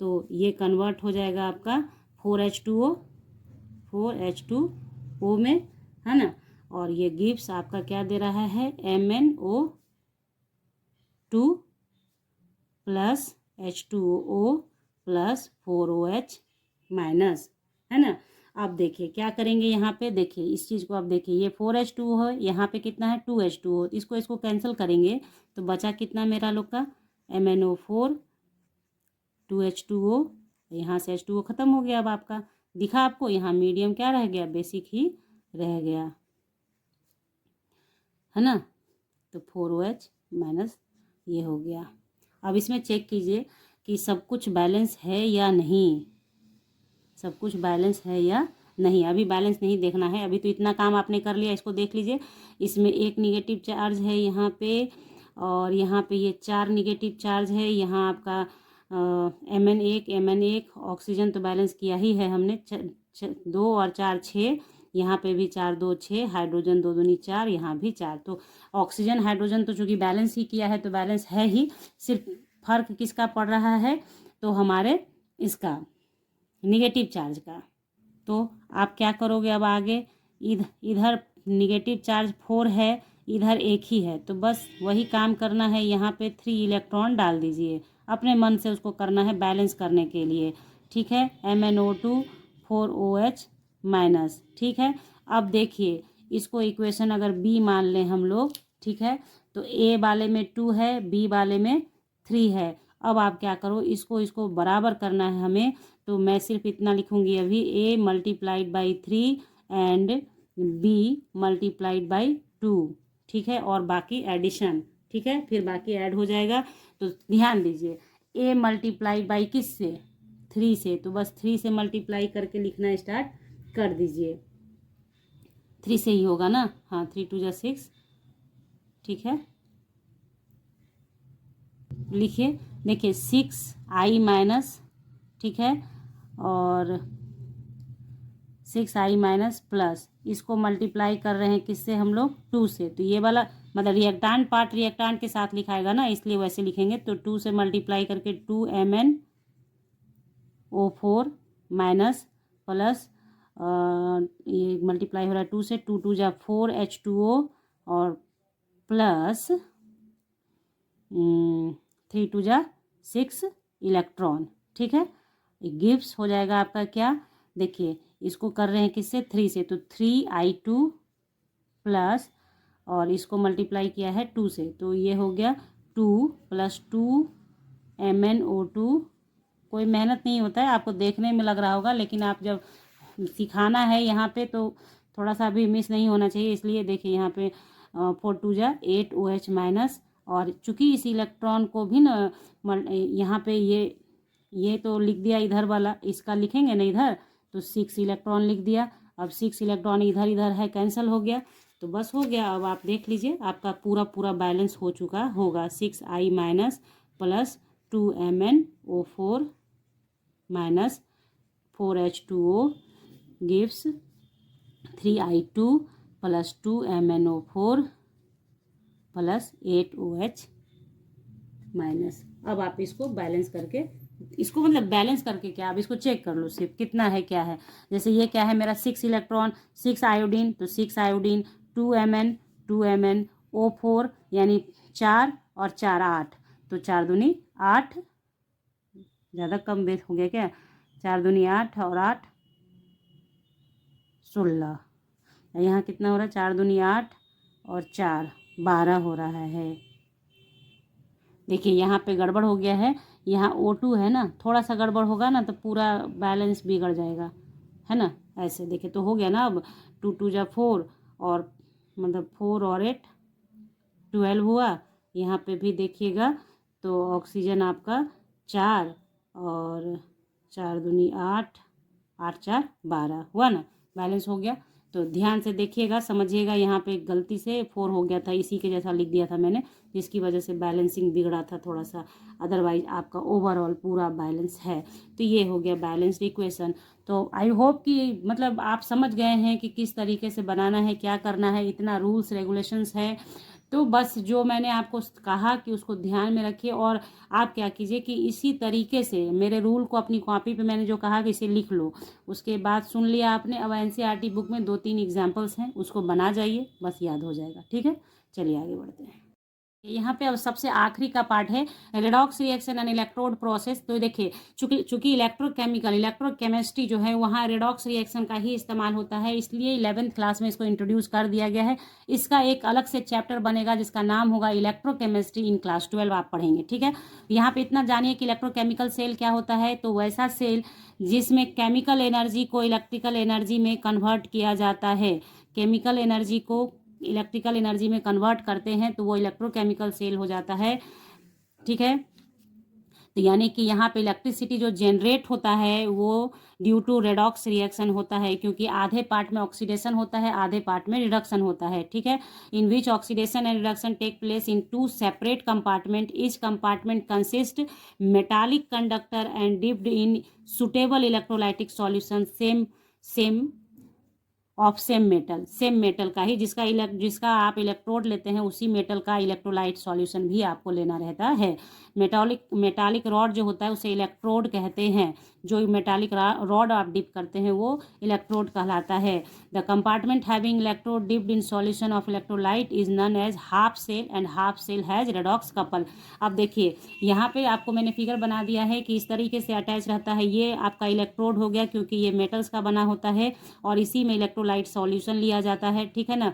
Speaker 1: तो ये कन्वर्ट हो जाएगा आपका 4H2O में, है ना। और ये गिब्स आपका क्या दे रहा है, MnO2 plus H2O plus 4OH minus, है ना। अब देखिए क्या करेंगे यहाँ पे, देखिए इस चीज़ को आप देखिए, ये 4H2O है, यहाँ पे कितना है 2H2O, इसको कैंसिल करेंगे तो बचा कितना मेरा लोग का MnO4 2H2O, यहाँ से H2O ख़त्म हो गया। अब आपका दिखा आपको यहाँ मीडियम क्या रह गया, बेसिक ही रह गया, है ना। तो 4OH माइनस ये हो गया। अब इसमें चेक कीजिए कि सब कुछ बैलेंस है या नहीं, सब कुछ बैलेंस है या नहीं। अभी बैलेंस नहीं देखना है, अभी तो इतना काम आपने कर लिया, इसको देख लीजिए। इसमें एक निगेटिव चार्ज है यहाँ पे, और यहाँ पे ये 4 निगेटिव चार्ज है। यहाँ आपका Mn1 ऑक्सीजन तो बैलेंस किया ही है हमने, 2 और 4 6, यहाँ पे भी 4 2 6, हाइड्रोजन 2 दूनी 4, यहाँ भी 4। तो ऑक्सीजन हाइड्रोजन तो चूँकि बैलेंस ही किया है तो बैलेंस है ही, सिर्फ फर्क किसका पड़ रहा है, तो हमारे इसका निगेटिव चार्ज का। तो आप क्या करोगे अब आगे, इधर निगेटिव चार्ज 4 है, इधर एक ही है, तो बस वही काम करना है, यहाँ पे 3 इलेक्ट्रॉन डाल दीजिए, अपने मन से उसको करना है बैलेंस करने के लिए, ठीक है। MnO2 4OH माइनस, ठीक है। अब देखिए इसको इक्वेशन अगर B मान लें हम लोग, ठीक है, तो A वाले में 2 है, B वाले में 3 है। अब आप क्या करो, इसको बराबर करना है हमें, तो मैं सिर्फ इतना लिखूंगी अभी, A multiplied by 3 and B multiplied by 2, ठीक है, और बाकी एडिशन, ठीक है, फिर बाकी ऐड हो जाएगा। तो ध्यान दीजिए A मल्टीप्लाई बाई किस से, 3 से, तो बस 3 से मल्टीप्लाई करके लिखना स्टार्ट कर दीजिए, 3 से ही होगा ना, हाँ 3 2 जा 6, ठीक है। लिखिए, देखिए 6i माइनस, ठीक है, और 6i माइनस प्लस, इसको मल्टीप्लाई कर रहे हैं किससे हम लोग, 2 से, तो ये वाला मतलब रिएक्टांट पार्ट रिएक्टांट के साथ लिखाएगा ना, इसलिए वैसे लिखेंगे। तो 2 से मल्टीप्लाई करके 2MnO4 माइनस प्लस ये मल्टीप्लाई हो रहा है 2 से, 2 2 जा 4H2O और प्लस 3 2 जा 6 इलेक्ट्रॉन, ठीक है। गिव्स हो जाएगा आपका क्या, देखिए इसको कर रहे हैं किससे, 3 से, तो 3i2 प्लस, और इसको मल्टीप्लाई किया है 2 से, तो ये हो गया 2 प्लस 2 MnO2। कोई मेहनत नहीं होता है, आपको देखने में लग रहा होगा, लेकिन आप जब सिखाना है यहाँ पे तो थोड़ा सा भी मिस नहीं होना चाहिए, इसलिए देखिए यहाँ पे 4 2 जा 8OH माइनस, और चूंकि इस इलेक्ट्रॉन को भी ना यहाँ पे ये तो लिख दिया इधर वाला, इसका लिखेंगे ना इधर, तो 6 इलेक्ट्रॉन लिख दिया। अब 6 इलेक्ट्रॉन इधर इधर है, कैंसिल हो गया, तो बस हो गया। अब आप देख लीजिए आपका पूरा बैलेंस हो चुका होगा, 6i minus plus 2MnO4 minus 4H2O gives 3i2 plus 2MnO4 plus 8OH minus. अब आप इसको बैलेंस करके, इसको मतलब बैलेंस करके क्या, अब इसको चेक कर लो सिर्फ कितना है क्या है। जैसे ये क्या है मेरा 6 इलेक्ट्रॉन 6 आयोडीन, तो 6 आयोडीन 2MnO4 यानी 4 और 4 8, तो 4 दूनी 8, ज़्यादा कम बेस हो गया क्या, 4 दूनी 8 और 8 16, यहाँ कितना हो रहा है, 4 दूनी 8 और 4 12 हो रहा है। देखिए यहाँ पे गड़बड़ हो गया है, यहाँ O2 है ना, थोड़ा सा गड़बड़ होगा ना तो पूरा बैलेंस बिगड़ जाएगा, है ना। ऐसे देखिए तो हो गया ना, अब 2 2 जा 4 और मतलब 4 और 8 12 हुआ। यहाँ पे भी देखिएगा तो ऑक्सीजन आपका 4 और 4 दूनी 8, 8 4 12 हुआ ना, बैलेंस हो गया। तो ध्यान से देखिएगा, समझिएगा, यहाँ पे गलती से 4 हो गया था, इसी के जैसा लिख दिया था मैंने, जिसकी वजह से बैलेंसिंग बिगड़ा था थोड़ा सा, अदरवाइज आपका ओवरऑल पूरा बैलेंस है। तो ये हो गया बैलेंस्ड इक्वेशन। तो आई होप कि मतलब आप समझ गए हैं कि किस तरीके से बनाना है, क्या करना है, इतना रूल्स रेगुलेशंस है। तो बस जो मैंने आपको कहा कि उसको ध्यान में रखिए, और आप क्या कीजिए कि इसी तरीके से मेरे रूल को अपनी कॉपी पे मैंने जो कहा कि इसे लिख लो, उसके बाद सुन लिया आपने। अब एनसीईआरटी बुक में 2-3 एग्जाम्पल्स हैं, उसको बना जाइए, बस याद हो जाएगा। ठीक है, चलिए आगे बढ़ते हैं। यहाँ पे अब सबसे आखिरी का पार्ट है redox reaction and electrode process. तो देखिए, चूंकि इलेक्ट्रोकेमिकल इलेक्ट्रोकेमिस्ट्री जो है वहाँ रेडॉक्स रिएक्शन का ही इस्तेमाल होता है, इसलिए 11th क्लास में इसको इंट्रोड्यूस कर दिया गया है। इसका एक अलग से चैप्टर बनेगा जिसका नाम होगा इलेक्ट्रोकेमिस्ट्री, इन क्लास 12 आप पढ़ेंगे। ठीक है, यहाँ पे इतना जानिए कि इलेक्ट्रोकेमिकल सेल क्या होता है। तो वैसा सेल जिसमें केमिकल एनर्जी को इलेक्ट्रिकल एनर्जी में कन्वर्ट किया जाता है, केमिकल एनर्जी को इलेक्ट्रिकल एनर्जी में कन्वर्ट करते हैं, तो वो इलेक्ट्रोकेमिकल सेल हो जाता है। ठीक है, तो यानी कि यहाँ पे इलेक्ट्रिसिटी जो जनरेट होता है वो ड्यू टू रेडॉक्स रिएक्शन होता है, क्योंकि आधे पार्ट में ऑक्सीडेशन होता है, आधे पार्ट में रिडक्शन होता है। ठीक है, in which oxidation and reduction take place in 2 separate compartment. Each compartment consist metallic conductor and dipped in suitable electrolytic solution same of same metal का ही, जिसका आप इलेक्ट्रोड लेते हैं उसी मेटल का इलेक्ट्रोलाइट सॉल्यूशन भी आपको लेना रहता है। मेटालिक रॉड जो होता है उसे इलेक्ट्रोड कहते हैं, जो मेटालिक रॉड आप डिप करते हैं वो इलेक्ट्रोड कहलाता है। The compartment having electrode dipped in solution of electrolyte is known as half cell and half cell has redox couple. अब देखिए, यहाँ पे आपको मैंने फिगर बना दिया है कि इस तरीके से अटैच रहता है। ये आपका इलेक्ट्रोड हो गया, क्योंकि ये मेटल्स का बना होता है और इसी में इलेक्ट्रोलाइट सॉल्यूशन लिया जाता है। ठीक है ना।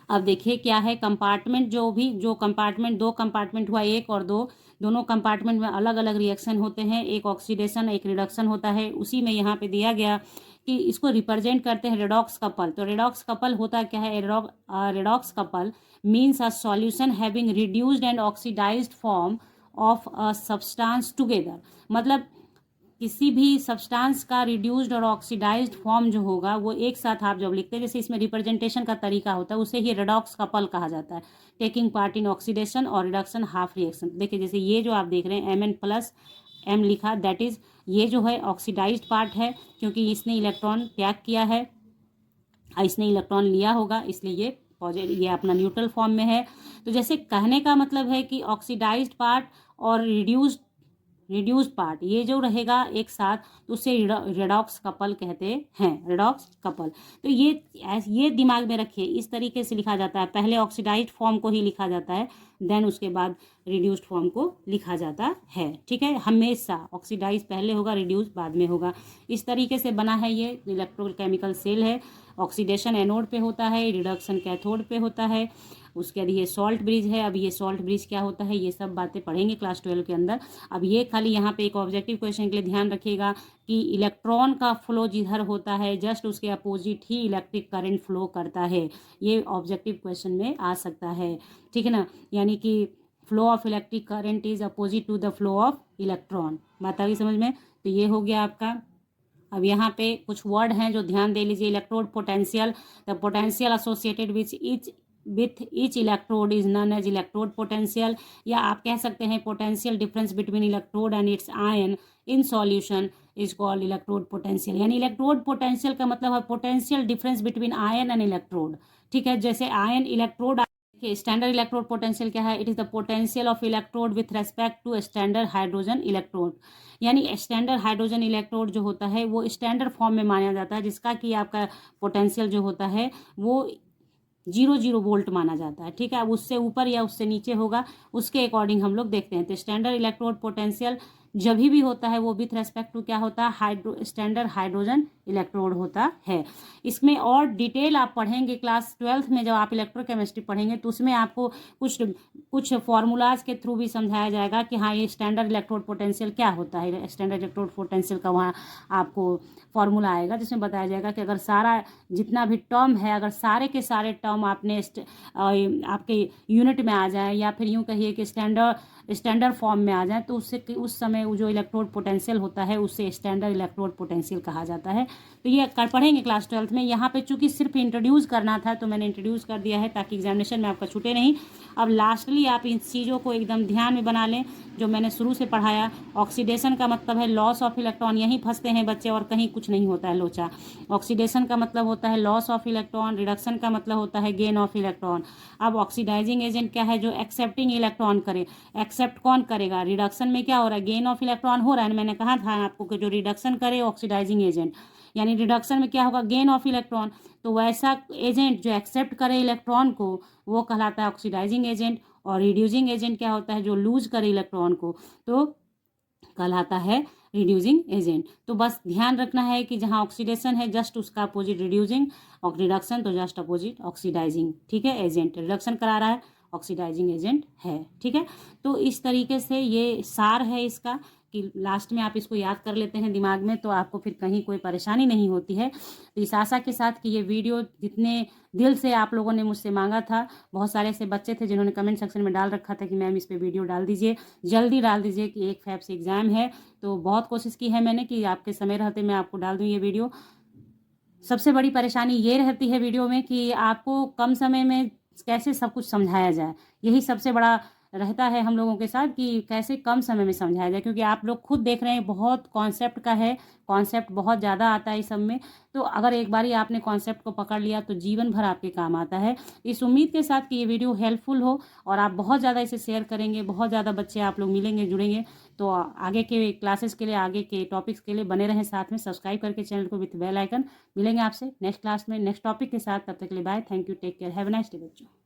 Speaker 1: अब देखिए क्या है, कंपार्टमेंट जो कंपार्टमेंट, 2 कंपार्टमेंट हुआ, 1 और 2, दोनों कंपार्टमेंट में अलग अलग रिएक्शन होते हैं, एक ऑक्सीडेशन एक रिडक्शन होता है। उसी में यहाँ पे दिया गया कि इसको रिप्रेजेंट करते हैं रेडॉक्स कपल। तो रेडॉक्स कपल होता क्या है, redox couple means a solution having reduced and oxidised form of a substance together. मतलब किसी भी सब्सटेंस का रिड्यूस्ड और ऑक्सीडाइज्ड फॉर्म जो होगा वो एक साथ आप जब लिखते हैं, जैसे इसमें रिप्रेजेंटेशन का तरीका होता है, उसे ही रेडॉक्स कपल कहा जाता है, टेकिंग पार्ट इन ऑक्सीडेशन और रिडक्शन हाफ रिएक्शन। देखिए जैसे ये जो आप देख रहे हैं Mn+M लिखा, दैट इज ये जो है ऑक्सीडाइज्ड पार्ट है, क्योंकि इसने इलेक्ट्रॉन त्याग किया है, इसने इलेक्ट्रॉन लिया होगा, इसलिए ये अपना न्यूट्रल फॉर्म में है। तो जैसे कहने का मतलब है कि ऑक्सीडाइज्ड पार्ट और रिड्यूस्ड पार्ट ये जो रहेगा एक साथ, तो उसे रेडॉक्स कपल कहते हैं, रेडॉक्स कपल। तो ये दिमाग में रखिए, इस तरीके से लिखा जाता है, पहले ऑक्सीडाइज्ड फॉर्म को ही लिखा जाता है, देन उसके बाद रिड्यूस्ड फॉर्म को लिखा जाता है। ठीक है, हमेशा ऑक्सीडाइज पहले होगा, रिड्यूस बाद में होगा। इस तरीके से बना है ये इलेक्ट्रोकेमिकल सेल है। ऑक्सीडेशन एनोड पे होता है, रिडक्शन कैथोड पे होता है। उसके बाद ये सॉल्ट ब्रिज है। अब ये सॉल्ट ब्रिज क्या होता है, ये सब बातें पढ़ेंगे क्लास 12 के अंदर। अब ये खाली यहाँ पे एक ऑब्जेक्टिव क्वेश्चन के लिए ध्यान रखिएगा कि इलेक्ट्रॉन का फ्लो जिधर होता है जस्ट उसके अपोजिट ही इलेक्ट्रिक करंट फ्लो करता है। ये ऑब्जेक्टिव क्वेश्चन में आ सकता है। ठीक है ना, यानी कि flow of electric current is opposite to the flow of electron. बात आ गई समझ में। तो ये हो गया आपका। अब यहाँ पे कुछ वर्ड हैं जो ध्यान दे लीजिए। Electrode potential, the potential associated with each electrode is known as electrode potential, या आप कह सकते हैं potential difference between electrode and its ion in solution is called electrode potential. यानी इलेक्ट्रोड पोटेंशियल का मतलब है potential difference between ion and electrode. ठीक है, जैसे ion electrode, standard electrode potential क्या है, it is the potential of electrode with respect to standard hydrogen electrode. यानी स्टैंडर्ड हाइड्रोजन इलेक्ट्रोड जो होता है वो स्टैंडर्ड फॉर्म में माना जाता है, जिसका कि आपका पोटेंशियल जो होता है वो 0 वोल्ट माना जाता है। ठीक है, अब उससे ऊपर या उससे नीचे होगा, उसके अकॉर्डिंग हम लोग देखते हैं। तो स्टैंडर्ड इलेक्ट्रोड पोटेंशियल जब भी होता है वो विथ रेस्पेक्ट टू क्या होता है, स्टैंडर्ड हाइड्रोजन इलेक्ट्रोड होता है। इसमें और डिटेल आप पढ़ेंगे क्लास 12th में, जब आप इलेक्ट्रोकेमिस्ट्री पढ़ेंगे तो उसमें आपको कुछ फॉर्मूलाज के थ्रू भी समझाया जाएगा कि हाँ ये स्टैंडर्ड इलेक्ट्रोड पोटेंशियल क्या होता है। स्टैंडर्ड इलेक्ट्रोड पोटेंशियल का वहाँ आपको फॉर्मूला आएगा जिसमें बताया जाएगा कि अगर सारा जितना भी टर्म है, अगर सारे के सारे टर्म आपने आपके यूनिट में आ जाए, या फिर यूँ कहिए कि स्टैंडर्ड स्टैंडर्ड फॉर्म में आ जाए तो उससे उस समय वो जो इलेक्ट्रोड पोटेंशियल होता है उससे स्टैंडर्ड इलेक्ट्रोड पोटेंशियल कहा जाता है। तो ये पढ़ेंगे क्लास 12th में। यहाँ पे चूंकि सिर्फ इंट्रोड्यूस करना था तो मैंने इंट्रोड्यूस कर दिया है ताकि एग्जामिनेशन में आपका छूटे नहीं। अब लास्टली आप इन चीज़ों को एकदम ध्यान में बना लें जो मैंने शुरू से पढ़ाया। ऑक्सीडेशन का मतलब है लॉस ऑफ इलेक्ट्रॉन, यहीं फंसते हैं बच्चे और कहीं कुछ नहीं होता है लोचा। ऑक्सीडेशन का मतलब होता है लॉस ऑफ इलेक्ट्रॉन, रिडक्शन का मतलब होता है गेन ऑफ इलेक्ट्रॉन। अब ऑक्सीडाइजिंग एजेंट क्या है? जो एक्सेप्टिंग इलेक्ट्रॉन करे। एक्सेप्ट कौन करेगा? रिडक्शन में क्या हो रहा है? गेन ऑफ इलेक्ट्रॉन हो रहा है। मैंने कहा था आपको कि जो रिडक्शन करे ऑक्सीडाइजिंग एजेंट, यानी रिडक्शन में क्या होगा? Gain of electron. तो वैसा एजेंट जो एक्सेप्ट करे इलेक्ट्रॉन को वो कहलाता है ऑक्सीडाइजिंग एजेंट। और रिड्यूसिंग एजेंट क्या होता है? जो लूज करे इलेक्ट्रॉन को तो कहलाता है रिड्यूसिंग एजेंट। तो बस ध्यान रखना है कि जहाँ ऑक्सीडेशन है जस्ट उसका अपोजिट रिड्यूसिंग, और रिडक्शन तो जस्ट अपोजिट ऑक्सीडाइजिंग। ठीक है, एजेंट रिडक्शन करा रहा है, ऑक्सीडाइजिंग एजेंट है। ठीक है, तो इस तरीके से ये सार है इसका कि लास्ट में आप इसको याद कर लेते हैं दिमाग में तो आपको फिर कहीं कोई परेशानी नहीं होती है। तो इस आशा के साथ कि ये वीडियो जितने दिल से आप लोगों ने मुझसे मांगा था, बहुत सारे ऐसे बच्चे थे जिन्होंने कमेंट सेक्शन में डाल रखा था कि मैम इस पर वीडियो डाल दीजिए, जल्दी डाल दीजिए कि 1 फ़रवरी से एग्ज़ाम है। तो बहुत कोशिश की है मैंने कि आपके समय रहते मैं आपको डाल दूँ ये वीडियो। सबसे बड़ी परेशानी ये रहती है वीडियो में कि आपको कम समय में कैसे सब कुछ समझाया जाए, यही सबसे बड़ा रहता है हम लोगों के साथ कि कैसे कम समय में समझाया जाए। क्योंकि आप लोग खुद देख रहे हैं बहुत कॉन्सेप्ट का है, कॉन्सेप्ट बहुत ज़्यादा आता है इस सब में। तो अगर एक बार ही आपने कॉन्सेप्ट को पकड़ लिया तो जीवन भर आपके काम आता है। इस उम्मीद के साथ कि ये वीडियो हेल्पफुल हो और आप बहुत ज़्यादा इसे शेयर करेंगे, बहुत ज़्यादा बच्चे आप लोग मिलेंगे, जुड़ेंगे। तो आगे के क्लासेस के लिए, आगे के टॉपिक्स के लिए बने रहें साथ में, सब्सक्राइब करके चैनल को विथ बेल आइकन। मिलेंगे आपसे नेक्स्ट क्लास में नेक्स्ट टॉपिक के साथ, तब तक के लिए bye, thank you, take care, have a nice day बच्चों।